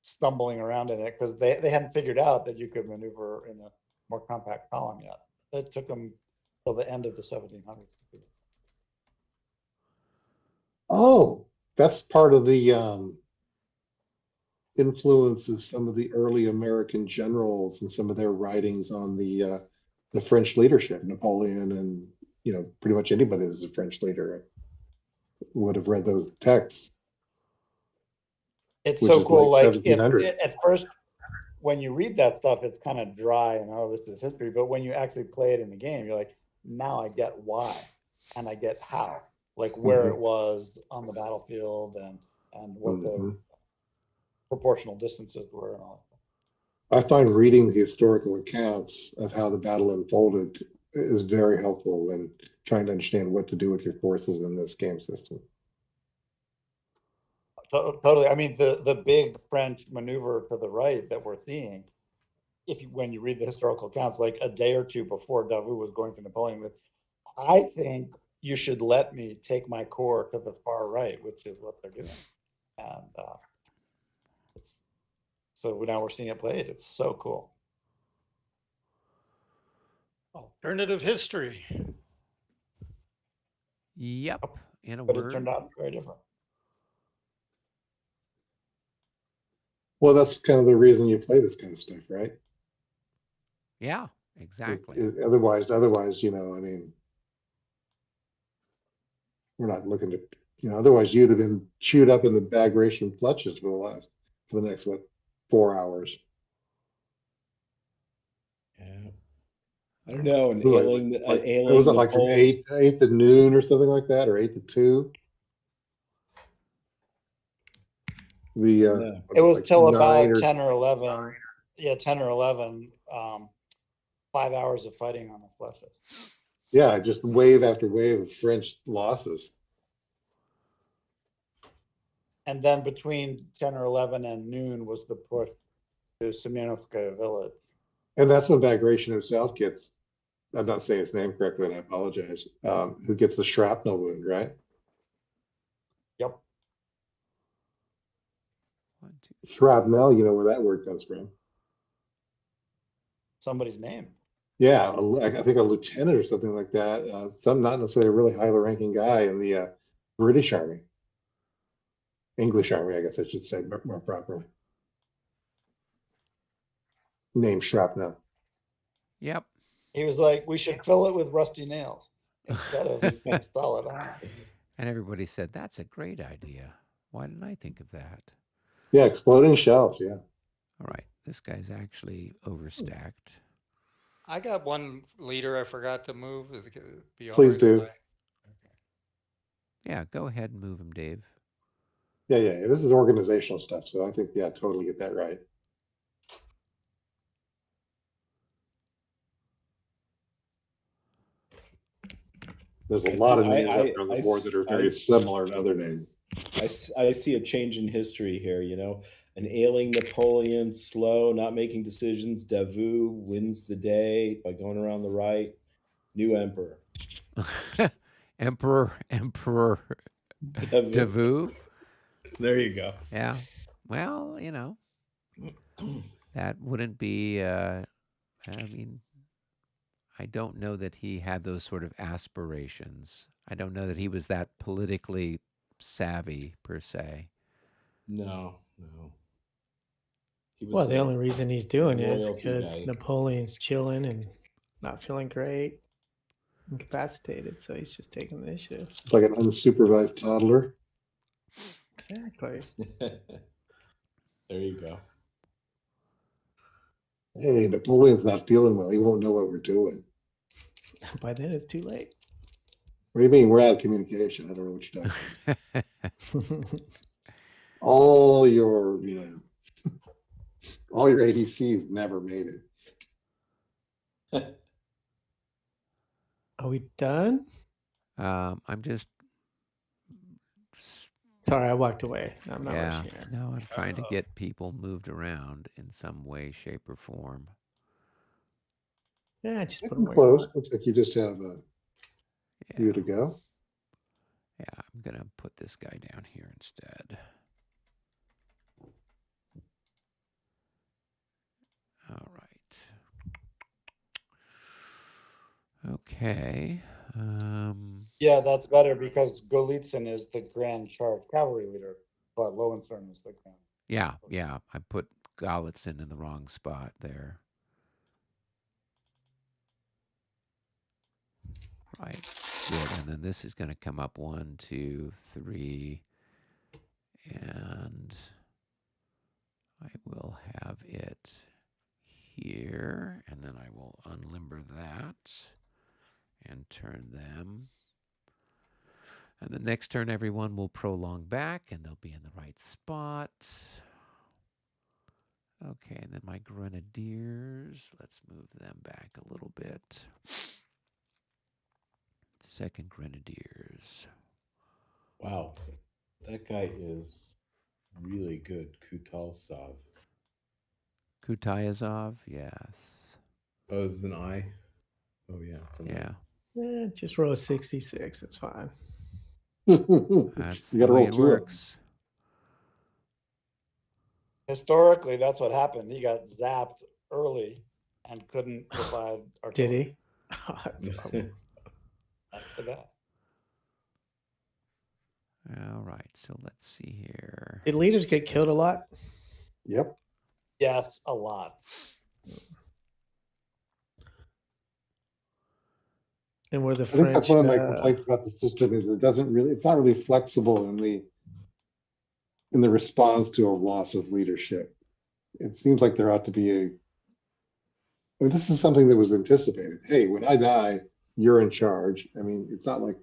stumbling around in it because they hadn't figured out that you could maneuver in a more compact column yet. It took them till the end of the 1700s. Oh, that's part of the influence of some of the early American generals and some of their writings on the French leadership. Napoleon and pretty much anybody who's a French leader would have read those texts. It's Which so is cool. like Like 1700. at first, when you read that stuff, it's kind of dry and oh, this is history. But when you actually play it in the game, you're like, now I get why, and I get how, like where it was on the battlefield and what the proportional distances were and all. I find reading the historical accounts of how the battle unfolded is very helpful in trying to understand what to do with your forces in this game system. Totally. I mean, the big French maneuver to the right that we're seeing, when you read the historical accounts, like a day or two before Davout was going to Napoleon with, I think you should let me take my corps to the far right, which is what they're doing. And so now we're seeing it played. It's so cool. Alternative history. Yep. In a But word. it turned out very different. Well, that's kind of the reason you play this kind of stuff, right? Yeah, exactly. Otherwise, you know, I mean, we're not looking to, you know, otherwise you'd have been chewed up in the bagration fletches for the next, 4 hours. Yeah. I don't know. An It was ailing, it was like from 8 to noon or something like that, or 8 to 2. It was like till 9 about or 10 or 11. Yeah, 10 or 11. 5 hours of fighting on the fletches. yeah, just wave after wave of French losses. And then between 10 or 11 and noon was the push to Semyonovskaya village. And that's when Bagration himself gets, I'm not saying his name correctly, and I apologize, who gets the shrapnel wound, right? Yep. Shrapnel, you know where that word comes from. Somebody's name. Yeah, I think a lieutenant or something like that. Some not necessarily a really highly ranking guy in the British Army. English Army, I guess I should say more properly. Named Shrapnel. Yep. He was like, we should fill it with rusty nails instead of solid iron. And everybody said, that's a great idea. Why didn't I think of that? Yeah, exploding shells, yeah. All right, this guy's actually overstacked. I got one leader I forgot to move. Is it be all Please right do. if Yeah, go ahead and move him, Dave. Yeah, this is organizational stuff, so I think, yeah, totally get that right. There's a lot of names up there on the board that are very similar to other names. I see a change in history here, you know. An ailing Napoleon, slow, not making decisions. Davout wins the day by going around the right. New emperor. Emperor Davout. There you go. Yeah. Well, you know, that wouldn't be, I mean, I don't know that he had those sort of aspirations. I don't know that he was that politically savvy, per se. No. He was, Well, the only reason he's doing it is loyalty because guy. Napoleon's chilling and not feeling great, incapacitated, so he's just taking the initiative. It's like an unsupervised toddler. Exactly. There you go. Hey, Napoleon's not feeling well. He won't know what we're doing. By then, it's too late. What do you mean? We're out of communication. I don't know what you're talking about. All your, you know, all your ADCs never made it. Are we done? I'm just. Sorry, I walked away. I'm not Yeah, rushing here. no, I'm trying to get people moved around in some way, shape, or form. Yeah, just put Getting them close. Looks like you just have a few Yeah. to go. Yeah, I'm going to put this guy down here instead. All right. Okay. Yeah, that's better because Golitsyn is the Grand Charge cavalry leader, but Lowenstern is the Grand. Yeah. I put Golitsyn in the wrong spot there. Right. Good. And then this is going to come up 1, 2, 3. And I will have it here. And then I will unlimber that and turn them. And the next turn, everyone will prolong back, and they'll be in the right spot. Okay, and then my grenadiers, let's move them back a little bit. Second grenadiers. Wow, that guy is really good. Kutalsov. Kutayazov, yes. Oh, is it an I? Oh, yeah. Yeah. Just row 66. That's fine. That's You the gotta way roll it 2 of them. works. Historically, that's what happened. He got zapped early and couldn't provide Did artillery. he? Oh, that's awesome. That's the guy. All right, so let's see here. Did leaders get killed a lot? Yep. Yes, a lot. And were the I think that's French? one of my complaints about the system is it's not really flexible in the response to a loss of leadership. It seems like there ought to be I mean, this is something that was anticipated. Hey, when I die, you're in charge. I mean, it's not like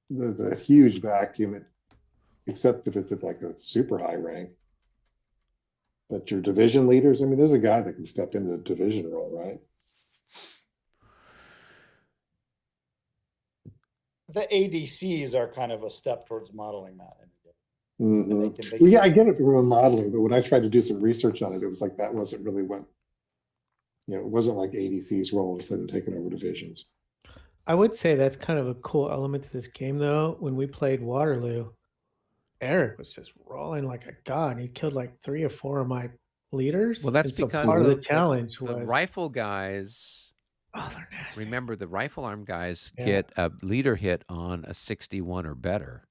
there's a huge vacuum, except if it's at like a super high rank. But your division leaders, I mean, there's a guy that can step into a division role, right? The ADCs are kind of a step towards modeling that. Mhm. Well, yeah, I get it from a modeling, but when I tried to do some research on it, it was like that wasn't really what, it wasn't like ADC's role all of a sudden taking over divisions. I would say that's kind of a cool element to this game, though. When we played Waterloo, Eric was just rolling like a god. He killed like 3 or 4 of my leaders. Well, that's and so because part of the challenge the was rifle guys. Oh, they're nasty. Remember, the rifle arm guys Yeah. get a leader hit on a 61 or better.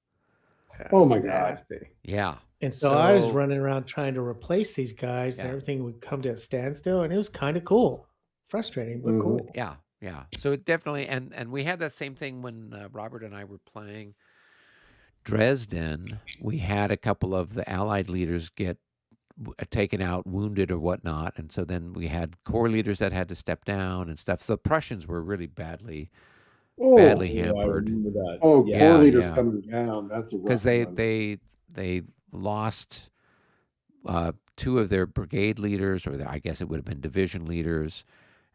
Oh my God. Nasty. Yeah. And so I was running around trying to replace these guys, and everything would come to a standstill, and it was kind of cool. Frustrating, but cool. Yeah, yeah. So it definitely, and we had that same thing when Robert and I were playing Dresden. We had a couple of the Allied leaders get taken out, wounded or whatnot, and so then we had corps leaders that had to step down and stuff. So the Prussians were really badly hampered. Corps leaders coming down. That's a rough because one. they lost 2 of their brigade leaders, or I guess it would have been division leaders,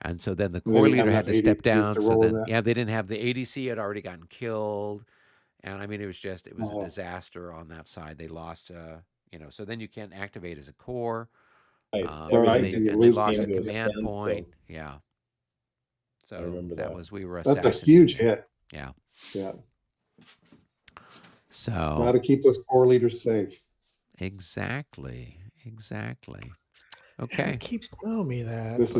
and so then the corps leader had to step down. So then, they didn't have the ADC had already gotten killed, and I mean it was a disaster on that side. They lost, so then you can't activate as a corps. Right. And they lost the command point. Yeah. So I remember that. We were That's a huge hit. Yeah. Yeah. So how to keep those corps leaders safe. Exactly. Okay. It keeps telling me that. This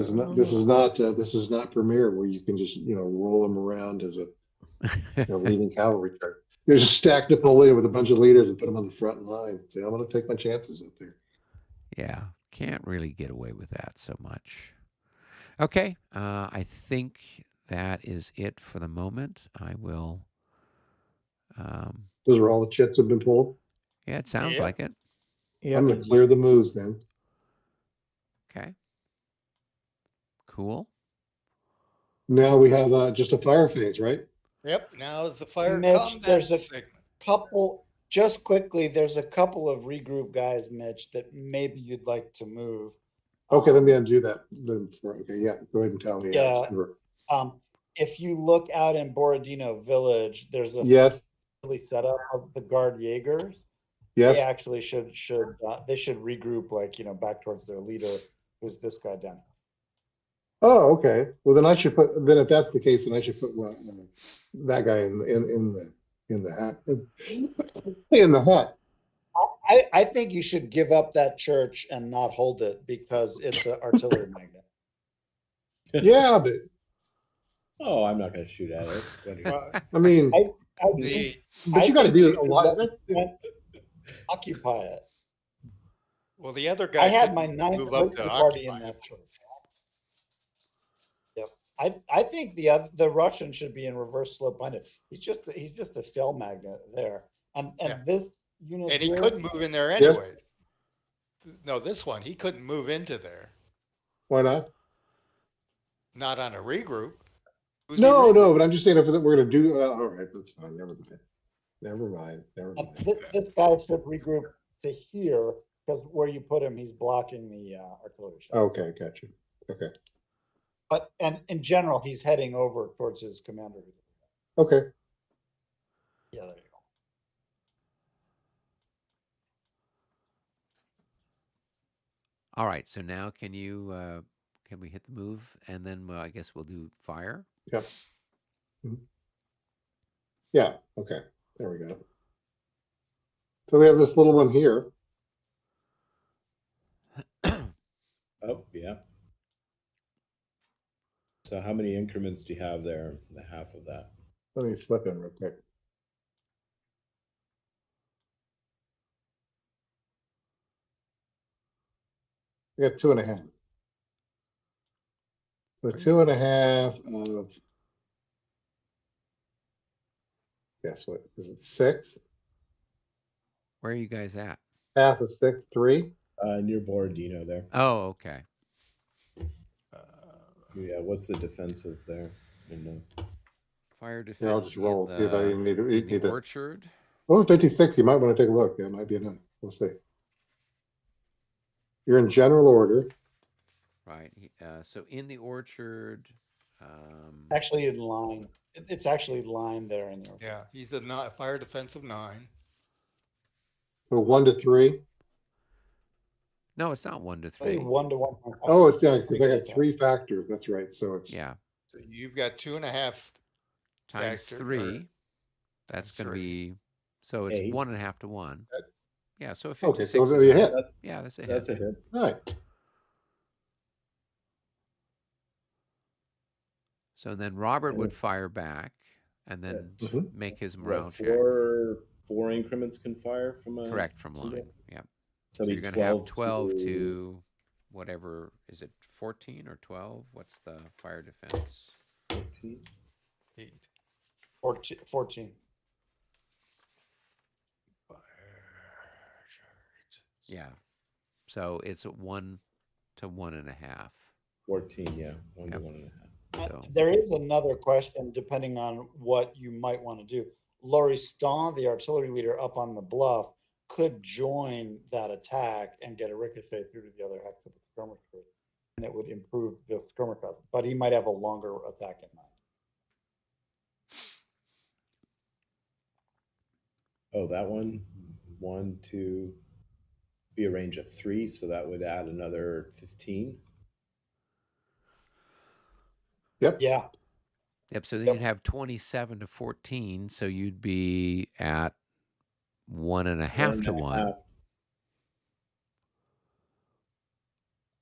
is not Premiere where you can just roll them around as a leading cavalry chart. You just stack Napoleon with a bunch of leaders and put them on the front line. Say, I'm going to take my chances up there. Yeah, can't really get away with that so much. Okay, I think that is it for the moment. I will. Those are all the chits have been pulled? Yeah, it sounds like it. I'm going to clear the moves then. Okay. Cool. Now we have just a fire phase, right? Yep. Now is the fire Mitch, combat there's a segment. couple. Just quickly, there's a couple of regroup guys, Mitch, that maybe you'd like to move. Okay, let me undo that. Okay, yeah, go ahead and tell me. Yeah. If you look out in Borodino Village, there's a really set up of the Guard Jaegers. Yes. They actually should they should regroup back towards their leader, who's this guy down. Oh, okay. Well, then if that's the case, then I should put that guy in the hat. In the hat. I think you should give up that church and not hold it because it's an artillery magnet. Yeah, but I'm not going to shoot at it. I mean, but you got to do a lot. Occupy it. Well, the other guy. I had my 9th birthday party in that church. Yep. I think the Russian should be in reverse slope behind it. He's just a shell magnet there, and this unit. And he couldn't move in there anyways. Yes. No, this one he couldn't move into there. Why not? Not on a regroup. No, but I'm just saying if we're going to do. All right, that's fine. Never mind. This guy should regroup to here because where you put him, he's blocking the artillery shot. Okay, gotcha. Okay. But in general, he's heading over towards his commander. Okay. Yeah, there you go. All right. So now can we hit the move and then I guess we'll do fire? Yep. Yeah, okay, there we go. So we have this little one here. Oh, yeah. So how many increments do you have there? The half of that. Let me flip him real quick. We got 2.5. So 2.5 of, guess what, is it 6? Where are you guys at? Half of 6, 3. Near Borodino there. Oh, okay. Yeah, what's the defensive there? Fire defense. Yeah, I'll just roll, see if I need in the to. orchard. Oh, 56, you might want to take a look. Yeah, it might be enough. We'll see. You're in general order. Right. So in the orchard. Actually in line. It's actually lined there in the orchard. Yeah, he's a fire defense of 9. So 1 to 3. No, it's not 1 to Maybe 3. 1 to 1.5. Oh, it's yeah, because I got 3 factors. That's right. So it's Yeah. So you've got 2.5 times factor, 3. That's going to be, so it's 8. 1.5 to 1. Yeah. So 56 okay. So is it'll be a hit. Yeah, that's a hit. That's a hit. All right. So then Robert would fire back and then make his morale check. Four increments can fire from a... Correct, from line. Yeah. So you're going to have 12 to whatever, is it 14 or 12? What's the fire defense? 14. Yeah. So it's 1 to 1.5. 14, yeah. 1 to 1.5. So there is another question depending on what you might want to do. Lauriston, the artillery leader up on the bluff, could join that attack and get a ricochet through to the other hex of the skirmisher, and it would improve the skirmisher, but he might have a longer attack in mind. Oh, that one? 1, 2, be a range of 3, so that would add another 15. Yep. Yeah. Yep. So then you'd have 27 to 14. So you'd be at 1.5 to 1.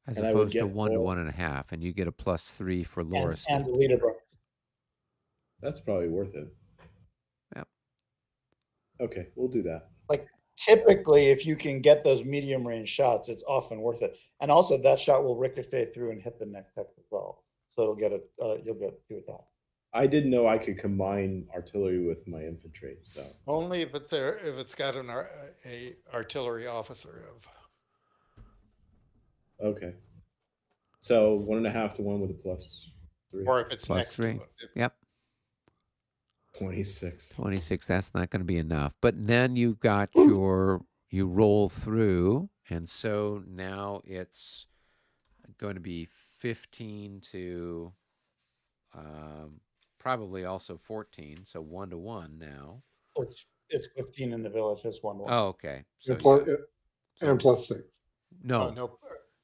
As opposed to 1 to 1.5. And you get a +3 for Lauriston. And the leader bonus. That's probably worth it. Yep. Okay, we'll do that. Like typically, if you can get those medium range shots, it's often worth it. And also that shot will ricochet through and hit the next hex as well. So it'll get you'll get 2 attacks. I didn't know I could combine artillery with my infantry. So only if it's got a artillery officer of. Okay. So 1.5 to 1 with a +3. Or if it's next +3. to it. Yep. 26. 26. That's not going to be enough. But then you've got you roll through, and so now it's going to be 15 to probably also 14. So 1 to 1 now. It's 15 in the village. It's 1 1. Oh, okay. So and +6. No. No.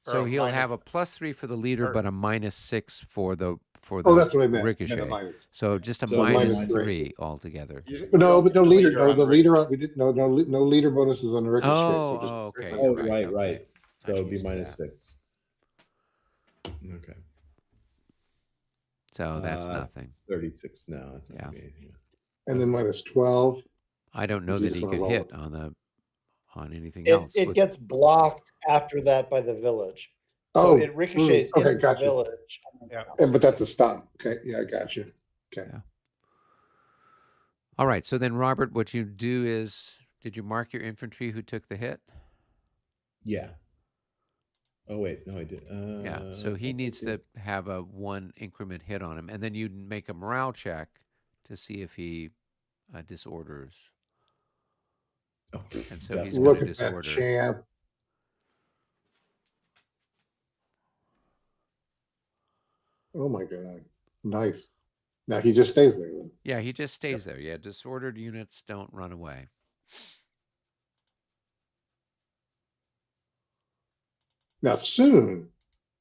So he'll have a +3 for the leader, but a -6 for the Oh, that's what I meant. ricochet. I meant a so just a So -3 altogether. No, but no leader. No, the leader. We did no leader bonuses on the ricochet. Oh, so just okay. Oh, you're right. Okay. So it'd be I'm used to that. -6. Okay. So that's nothing. 36 now. That's not Yeah. gonna be anything. And then -12. I don't know You that just he wanna could roll hit it. on anything else. It gets blocked after that by the village. So Oh, it ricochets okay, into gotcha. the village. Yeah. But that's a stop. Okay, yeah, I got you. Okay. Yeah. All right. So then, Robert, what you do is, did you mark your infantry who took the hit? Yeah. Oh wait, no, I did. Yeah. So he needs to have a 1 increment hit on him, and then you make a morale check to see if he disorders. Oh, And so he's definitely. going Look to at that disorder. champ. Oh my God. Nice. Now he just stays there then. Yeah, he just stays there. Yeah, disordered units don't run away. Now soon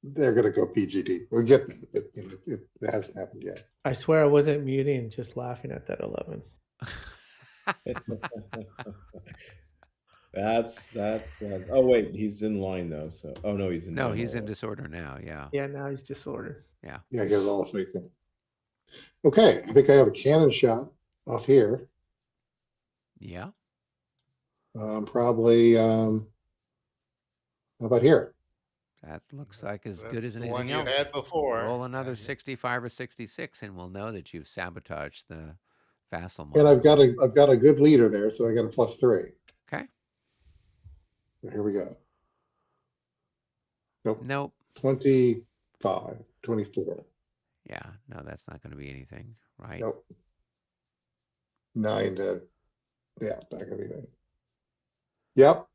they're going to go PGD. We'll get them, but you know, it hasn't happened yet. I swear I wasn't muting, just laughing at that 11. That's oh wait, he's in line though. So oh no, he's in No, he's in order. disorder now. Yeah. Yeah, now he's disordered. Yeah. Yeah, he has all the faith in. Okay, I think I have a cannon shot off here. Yeah. Probably, how about here? That looks like as That's good as the anything one you else. had before. Roll another and 65 or 66, and we'll know that you've sabotaged the vassal And module. I've got a good leader there, so I got a +3. Okay. So here we go. Nope, Nope. 25, 24. Yeah. No, that's not going to be anything, right? Nope. 9 to, yeah, not gonna be anything. Yep.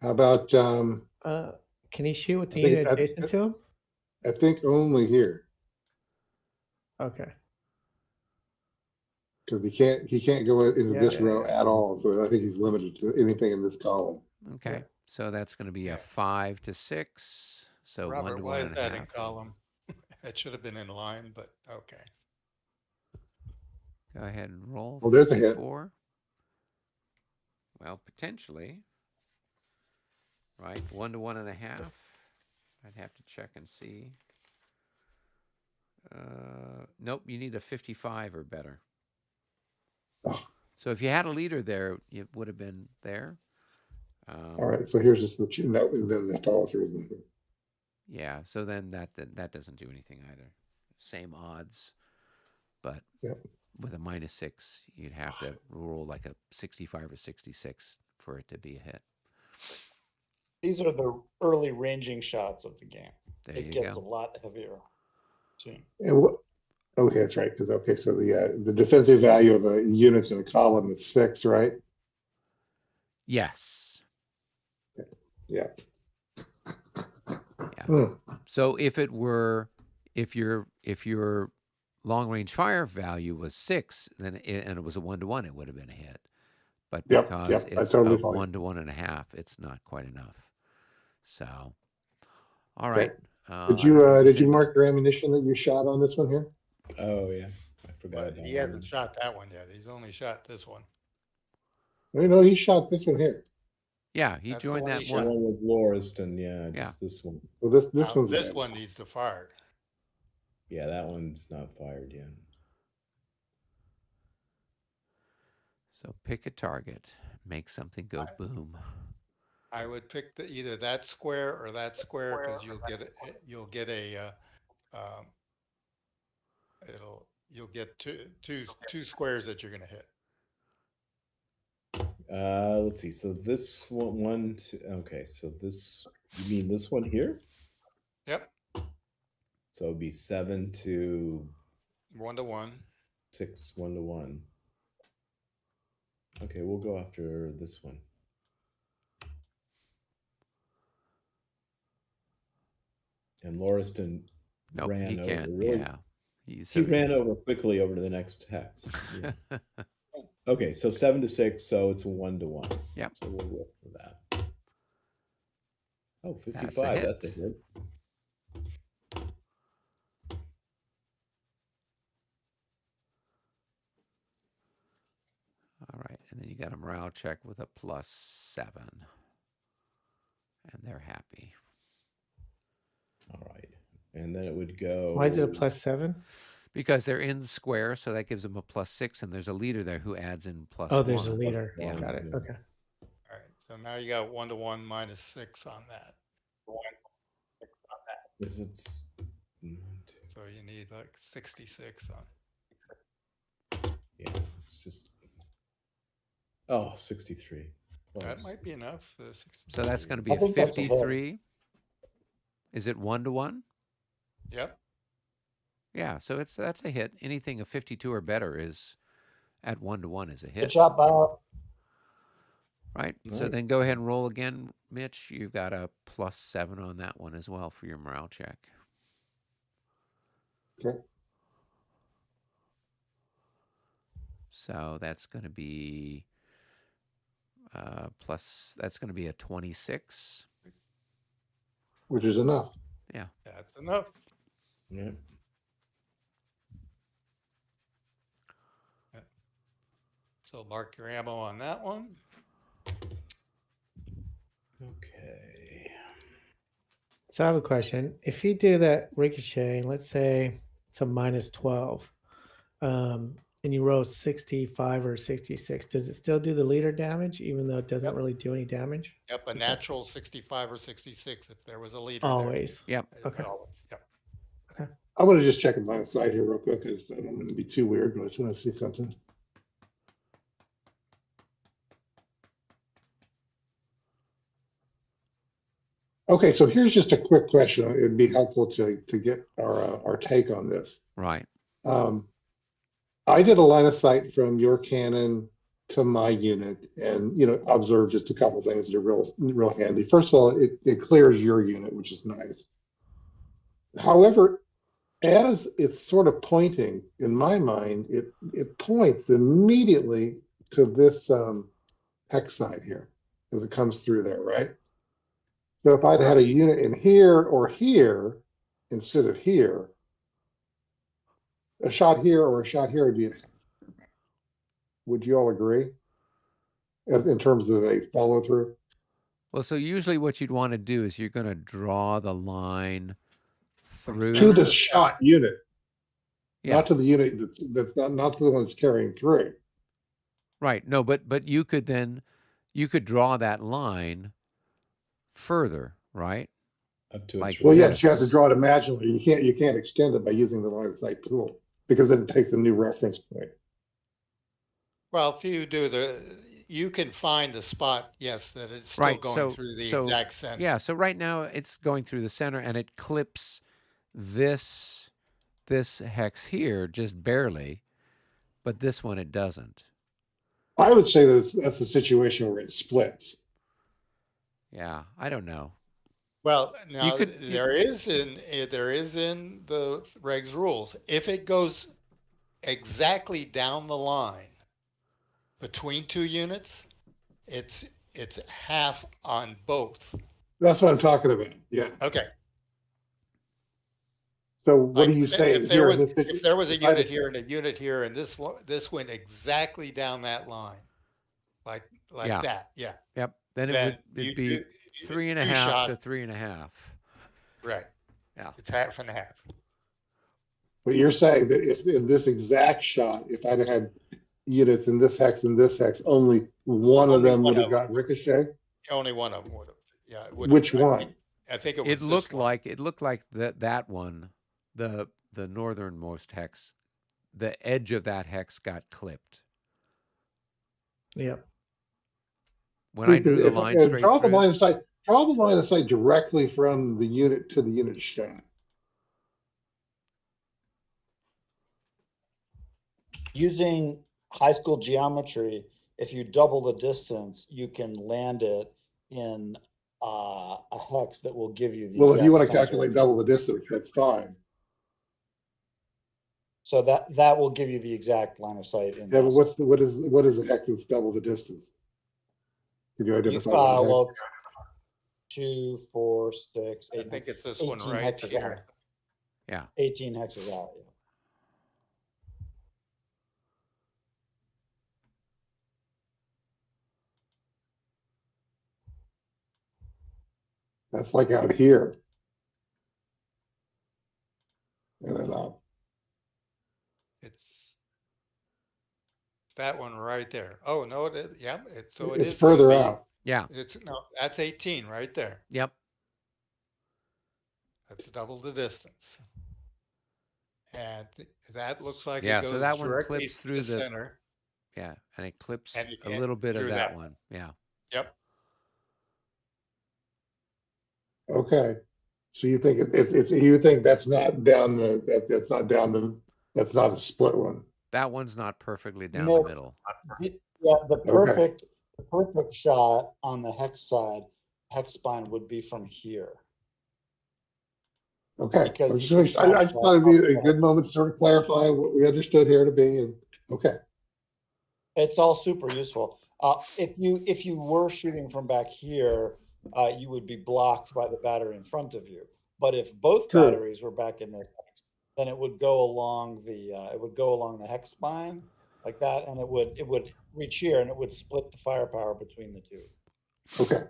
How about, Can he shoot with the I think unit I- adjacent to him? I think only here, Okay. because he can't go into Yeah, this yeah, row yeah. at all, so I think he's limited to anything in this column. Okay. Yeah. So that's going to be a Yeah. 5 to 6. So 1 Robert, to why 1 is and a that in half. column? It should have been in line, but okay. Go ahead and roll. Well, there's a hit. 54. Well, potentially. Right. 1 to 1 and a half. I'd have to check and see. Nope. You need a 55 or better. Oh. So if you had a leader there, it would have been there. All right, so here's just the, no, then the follow through is nothing. Yeah. So then that doesn't do anything either. Same odds, but Yep. with a -6, you'd have to roll like a 65 or 66 for it to be a hit. These are the early ranging shots of the game. There It you gets go. a lot heavier soon. And what, okay, that's right, because, okay, so the defensive value of a units in a column is 6, right? Yes. Yeah. Yeah. Hmm. So if your long range fire value was 6, then and it was a 1 to 1, it would have been a hit. But Yep, because yep, it's totally a follow you. 1 to 1 and a half, it's not quite enough. So, all Okay. right. Did you mark your ammunition that you shot on this one here? Oh yeah, I forgot But about he that hasn't one. shot that one yet. He's only shot this one. No, he shot this one here. Yeah, he That's the joined one he that The shot. one. one with Lauriston, yeah, Yeah. just this one. Well, this Now, one's this bad. one needs to fire. Yeah, that one's not fired yet. So pick a target, make something go boom. I would pick either that square or that square because you'll get two squares that you're going to hit. Let's see. So this one, okay. So this, you mean this one here? Yep. So it'd be 7 to 1 to 1. 6, 1 to 1. Okay, we'll go after this one. And Lauriston Nope, ran he over. can't. Really, Yeah. he ran over quickly over to the next hex. Yeah. Okay, so 7 to 6, so it's a 1 to 1. Yep. So we'll look for that. Oh, 55. That's a hit. hit. All right, and then you got a morale check with a +7, and they're happy. All right, and then it would go. Why is it a +7? Because they're in the square, so that gives them a +6, and there's a leader there who adds in +1. Oh, there's a leader. Yeah. Got it. Yeah. Okay. All right. So now you got 1 to 1 minus 6 on that. Is it? So you need like 66 on. Yeah, it's just. Oh, 63. That Close. might be enough. 63. So that's going to be I a think that's a hit. 53. Is it 1 to 1? Yep. Yeah, so that's a hit. Anything of 52 or better is at 1 to 1 is a Good hit. job, Bob. Right. So Right. then go ahead and roll again, Mitch. You've got a +7 on that one as well for your morale check. Okay. So that's going to be that's going to be a 26. Which is enough. Yeah. That's enough. Yeah. So mark your ammo on that one. Okay. So I have a question. If you do that ricochet, let's say it's a -12, and you roll 65 or 66, does it still do the leader damage, even though it doesn't really do any damage? Yep, a natural 65 or 66 if there was a leader Always. Yep. there. Okay. Always. Yep. I'm gonna just check the line of sight here real quick. I don't want to be too weird, but I just want to see something. Okay, so here's just a quick question. It'd be helpful to get our take on this. Right. I did a line of sight from your cannon to my unit, and observed just a couple things that are real handy. First of all, it clears your unit, which is nice. However, as it's sort of pointing, in my mind, it points immediately to this hex side here as it comes through there, right? So if I'd had a unit in here or here instead of here, a shot here or a shot here would be would you all agree? As in terms of a follow through? Well, so usually what you'd want to do is you're going to draw the line through To the shot unit. Yeah. Not to the unit that's not to the one that's carrying through. Right. No, but you could draw that line further, right? Up to Like its Well, yeah, this. but you have to draw it imaginally. You can't extend it by using the line of sight tool because then it takes a new reference point. Well, if you do you can find the spot, yes, that it's still Right, going through the exact center. Yeah, so right now it's going through the center and it clips this hex here just barely, but this one it doesn't. I would say that's a situation where it splits. Yeah, I don't know. Well, now there is in the regs rules, if it goes exactly down the line between two units, it's half on both. That's what I'm talking about. Yeah. Okay. So what do you say if there was a unit here and a unit here, and this went exactly down that line, like Yeah. that, yeah. Yep. Then it'd be 3.5 to 3.5. Right. Yeah. It's half and half. But you're saying that if in this exact shot, if I'd had units in this hex and this hex, only one of them would have got ricochet? Only one of them would have. Yeah. Which one? I think it was. It looked like that one, the northernmost hex, the edge of that hex got clipped. Yep. When I drew the line straight draw through. Draw the line of sight directly from the unit to the unit shot. Using high school geometry, if you double the distance, you can land it in a hex that will give you the Well, if you want to center. calculate double the distance, that's fine. So that will give you the exact line of sight. Yeah, but what is the hex that's double the distance? Can you identify that? Well, 2, 4, 6, 8. I think it's this one right hexes here. out. Yeah. 18 hexes out. Yeah. That's like out here. And then out. It's that one right there. Oh no, it is. Yeah, it's further out. Yeah. That's 18 right there. Yep. That's double the distance. And that looks like Yeah, it goes so that one directly clips through through the center. Yeah, and it clips And you a can't little bit of through that that. one. Yeah. Yep. Okay. So you think you think that's not down that's not a split one. That one's not perfectly down No. the middle. Yeah, the perfect shot on the hex side, hex spine would be from here. Okay. Because I just thought it'd be a good moment to sort of clarify what we understood here to be. And okay. It's all super useful. If you were shooting from back here, you would be blocked by the battery in front of you. But if both True. batteries were back in their hex, then it would go along the hex spine like that, and it would reach here, and it would split the firepower between the two. Okay.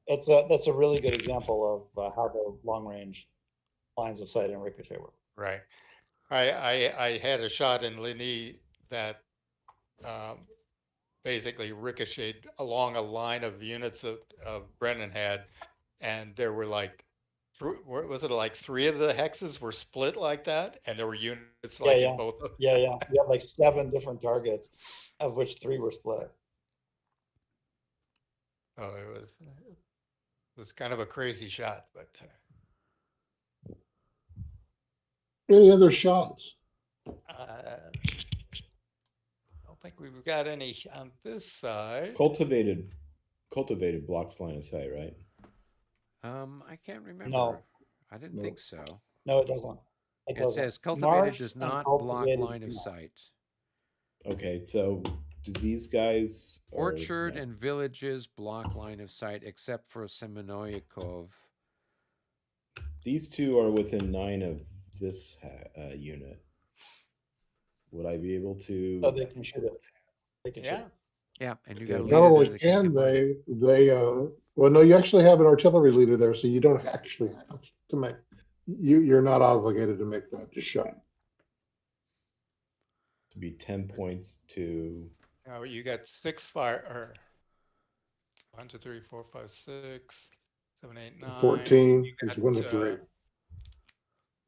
That's a really good example of how the long range lines of sight and ricochet work. Right. I had a shot in Ligny that basically ricocheted along a line of units of Brennan had, and there were like, was it like 3 of the hexes were split like that, and there were units like in both of them. Yeah. You have like 7 different targets, of which 3 were split. Oh, it was kind of a crazy shot, but. Any other shots? I don't think we've got any on this side. Cultivated blocks line of sight, right? I can't remember. No. I didn't think so. No, it doesn't. It says cultivated does not block line of sight. Okay, so do these guys? Orchard and villages block line of sight except for Semenoikov. These 2 are within 9 of this unit. Would I be able to? So they can shoot it. They can shoot it. Yeah, and you Okay. got a Not leader only there that can combine. they, well, no, you actually have an artillery leader there, so you don't actually have to make, you're not obligated to make that shot. To be 10 points to. Now you got 6 fire, or 1, 2, 3, 4, 5, 6, 7, 8, 9. 14 is 1 to 3.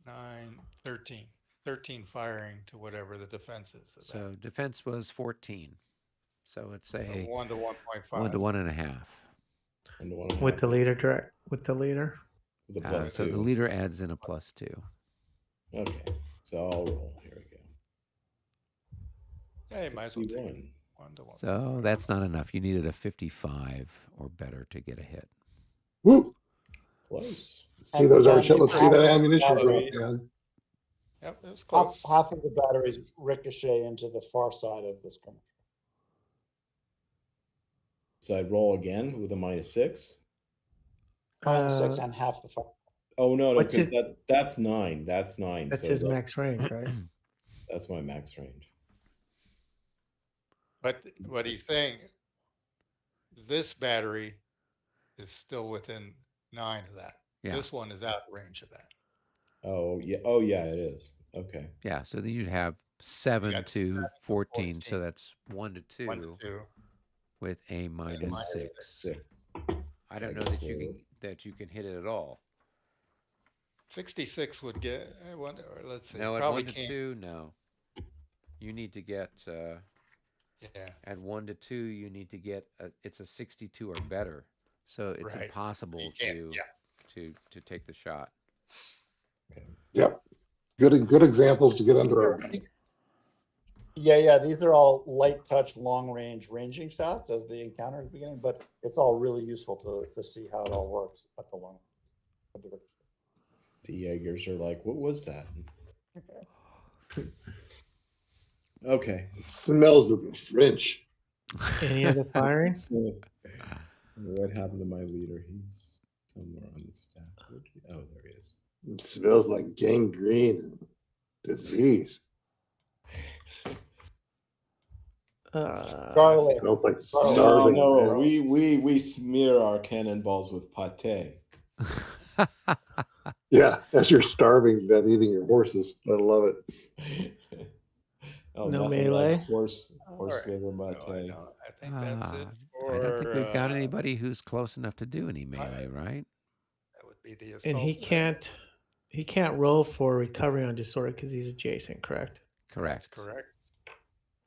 9, 13. 13 firing to whatever the defense is. So defense was 14. So it's a 1 to 1.5. 1 to 1.5. 1 to 1.5. With the leader direct. With the leader. With a +2. So the leader adds in a +2. Okay, so I'll roll. Here we go. Yeah, you might as well take 51. 1 to 1. So that's not enough. You needed a 55 or better to get a hit. Woo! Close. See those artillery, see that battery- ammunition drop down. Yep, it was close. Half of the batteries ricochet into the far side of this skirmish. So I'd roll again with a -6. -6 and half the fire. Oh no, What's because his- that's 9. That's 9. That's so his max range, right? That's my max range. But what he's saying, this battery is still within 9 of that. Yeah. This one is out of range of that. Oh yeah, it is. Okay. Yeah, so then you'd have 7 got to 7 to 14. So 14. that's 1 to 2 1 to 2. with a -6. -6. I don't know that you can hit it at all. 66 would get. I wonder. Let's see. No, at probably 1 to can't. 2, no. You need to get Yeah. at 1 to 2. You need to get it's a 62 or better. So it's Right. impossible You can't, to take the shot. Yep. Good examples to get under our belt. Yeah. These are all light touch, long range ranging shots as the encounter at the beginning, but it's all really useful to see how it all works at the long. At the The Jaegers are like, what was that? Okay. Smells of the French. Any other firing? What happened to my leader? He's somewhere on the staff. Oh, there he is. It smells like gangrene and disease. Scarlet. It smells like Oh, starving. No, we smear our cannonballs with pate. Yeah, as you're starving to death eating your horses. I love it. Oh, No nothing melee? like horse Alright. liver No, pate. I think that's it for. I don't think we've got anybody who's close enough to do any melee, right? That would be the assault. And he can't roll for recovery on disorder because he's adjacent, correct? Correct. That's correct.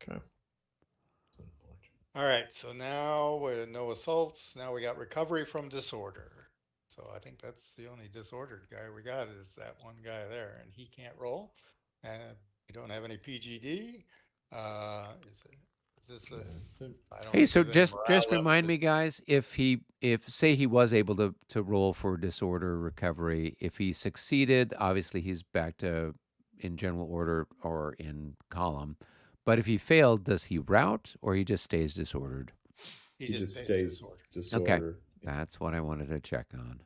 Okay. All right. So now with no assaults, now we got recovery from disorder. So I think that's the only disordered guy we got is that one guy there, and he can't roll. And we don't have any PGD. Is this a? I don't Hey, so think there's just any morale remind up. me, guys, if say he was able to roll for disorder recovery, if he succeeded, obviously he's back to in general order or in column. But if he failed, does he rout or he just stays disordered? He He just just stays stays disordered. disorder. That's what I wanted to check on.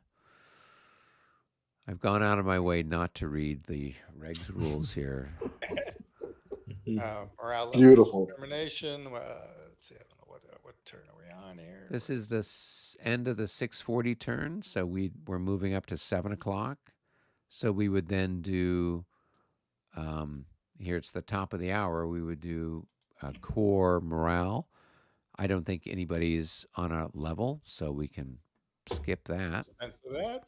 I've gone out of my way not to read the regs rules here. Morale level Beautiful. determination. Let's see. I don't know what turn are we on here. This is the end of the 6:40 turn, so we're moving up to 7 o'clock. So we would then do, here it's the top of the hour, we would do core morale. I don't think anybody's on a level, so we can skip that. Thanks for that.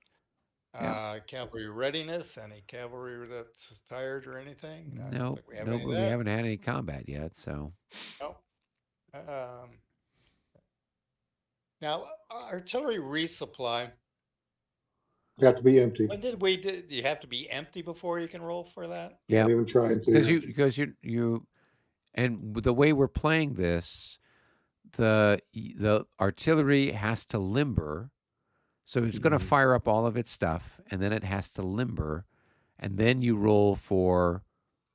Cavalry readiness. Any cavalry that's tired or anything? No, we haven't had any combat yet, so. No. Now, artillery resupply. You have to be empty. When did you have to be empty before you can roll for that? Yeah, Can't even try to. Because you, and the way we're playing this, the artillery has to limber, so it's going to fire up all of its stuff, and then it has to limber, and then you roll for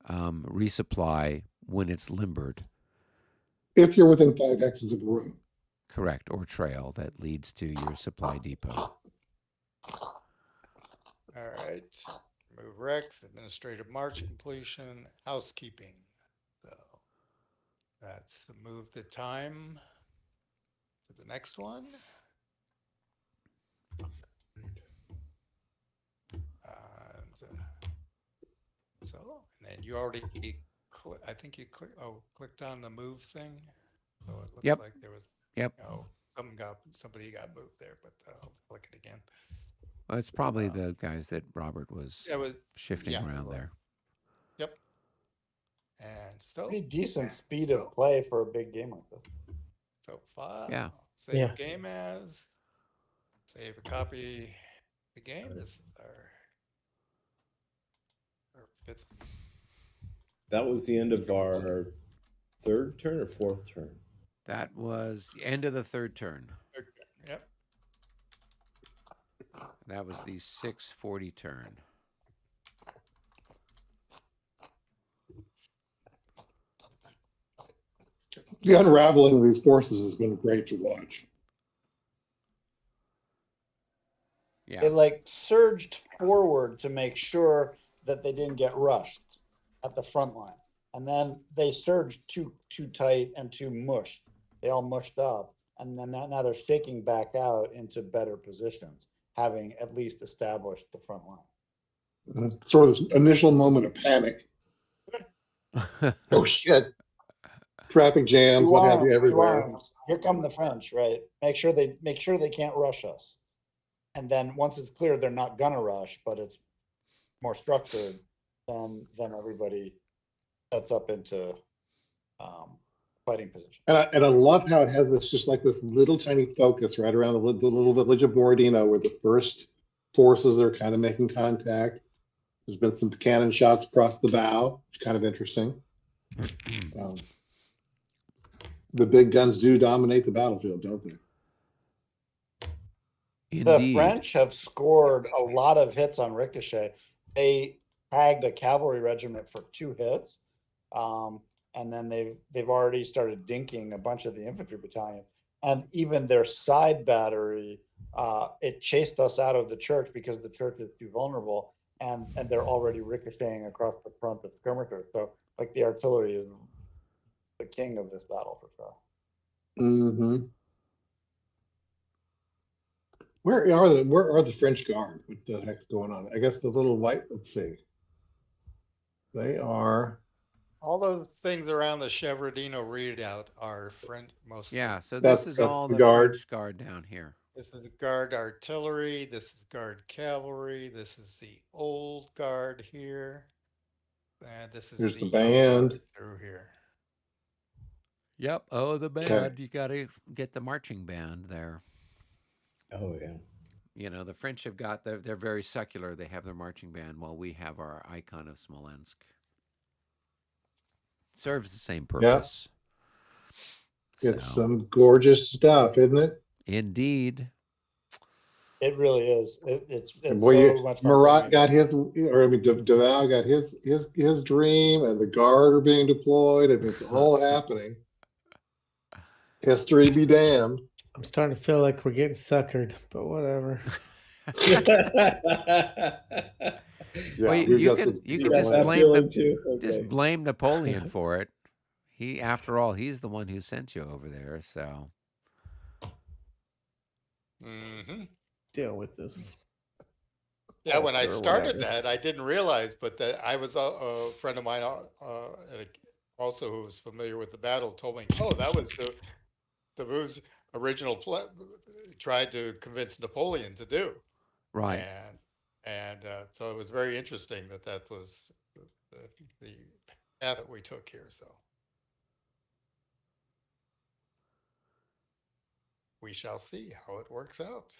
resupply when it's limbered. If you're within 5 hexes of a road. Correct, or trail that leads to your supply depot. All right. Move Rex, administrative march completion, housekeeping. So that's move the time to the next one. And then you already, I think you clicked on the move thing. So it looks like there was, somebody got moved there, but I'll click it again. Well, it's probably the guys that Robert was shifting around there. Yep. And so pretty decent speed of play for a big game like this. So file. Yeah. Save game as. Save a copy. The game is our fifth. That was the end of our third turn or fourth turn? That was the end of the third turn. Yep. That was the 6:40 turn. The unraveling of these forces has been great to watch. Yeah. They like surged forward to make sure that they didn't get rushed at the front line. And then they surged too tight and too mushed. They all mushed up. And then now they're shaking back out into better positions, having at least established the front line. Sort of this initial moment of panic. Oh shit. Traffic jams, what have you, everywhere. Here come the French, right? Make sure they can't rush us. And then once it's clear they're not gonna rush, but it's more structured, then everybody sets up into fighting position. And I love how it has this just like this little tiny focus right around the little village of Borodino, where the first forces are kind of making contact. There's been some cannon shots across the bow, which is kind of interesting. The big guns do dominate the battlefield, don't they? Indeed. The French have scored a lot of hits on Ricochet. They tagged a cavalry regiment for 2 hits. And then they've already started dinking a bunch of the infantry battalion. And even their side battery, it chased us out of the church because the church is too vulnerable. And they're already ricocheting across the front of skirmishers. So like the artillery is the king of this battle for sure. Mm-hmm. Where are the French Guard? What the heck's going on? I guess the little white, let's see. They are. All those things around the Chevrodino readout are French mostly. Yeah, so this is all the French Guard down here. This is the Guard artillery. This is Guard cavalry. This is the old Guard here. And this is the band through here. Yep. Oh, the band. Okay. You got to get the marching band there. Oh, yeah. You know, the French have got, they're very secular. They have their marching band while we have our icon of Smolensk. Serves the same purpose. Yep. It's some gorgeous stuff, isn't it? Indeed. It really is. It's boy, so much. Marat got his, or I mean, Duval got his dream, and the Guard are being deployed, and it's all happening. History be damned. I'm starting to feel like we're getting suckered, but whatever. Yeah, Well, we've you got can some you steep can got just that plans. feeling too. just Okay. blame Napoleon for it. He, after all, he's the one who sent you over there. So Hmm. Deal with this. Yeah, when I Or started whatever. that, I didn't realize, but that I was a friend of mine, also who was familiar with the battle, told me, "Oh, that was the Vu's original tried to convince Napoleon to do." right. And so it was very interesting that was the path that we took here. So we shall see how it works out.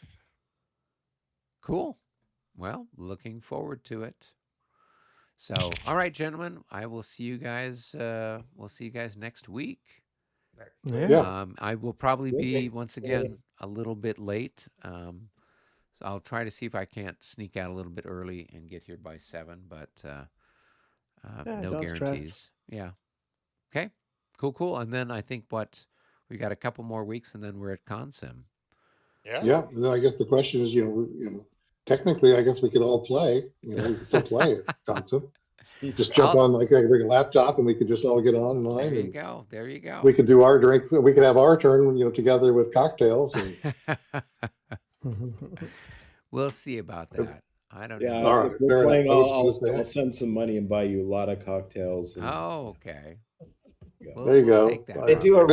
Cool. Well, looking forward to it. So, all right, gentlemen, I will see you guys. We'll see you guys next week. Yeah. Yeah. I will probably be Okay. once again a little bit late. So I'll try to see if I can't sneak out a little bit early and get here by 7, but no don't stress. guarantees. Yeah. Okay. Cool. And then I think we got a couple more weeks, and then we're at Consim. Yeah. Yeah. And then I guess the question is, technically, I guess we could all play. We could still play at Concept. Just jump on, like, I could bring a laptop and we could just all get online. There you and go. There you go. we could do our drinks. We could have our turn, together with cocktails. And We'll see about that. I don't Yeah, know. All right, if we're fair enough. playing, I was gonna I'll say. send some money and buy you a lot of cocktails. And Oh, okay. Yeah. There you We'll go. take that. They do a Robert.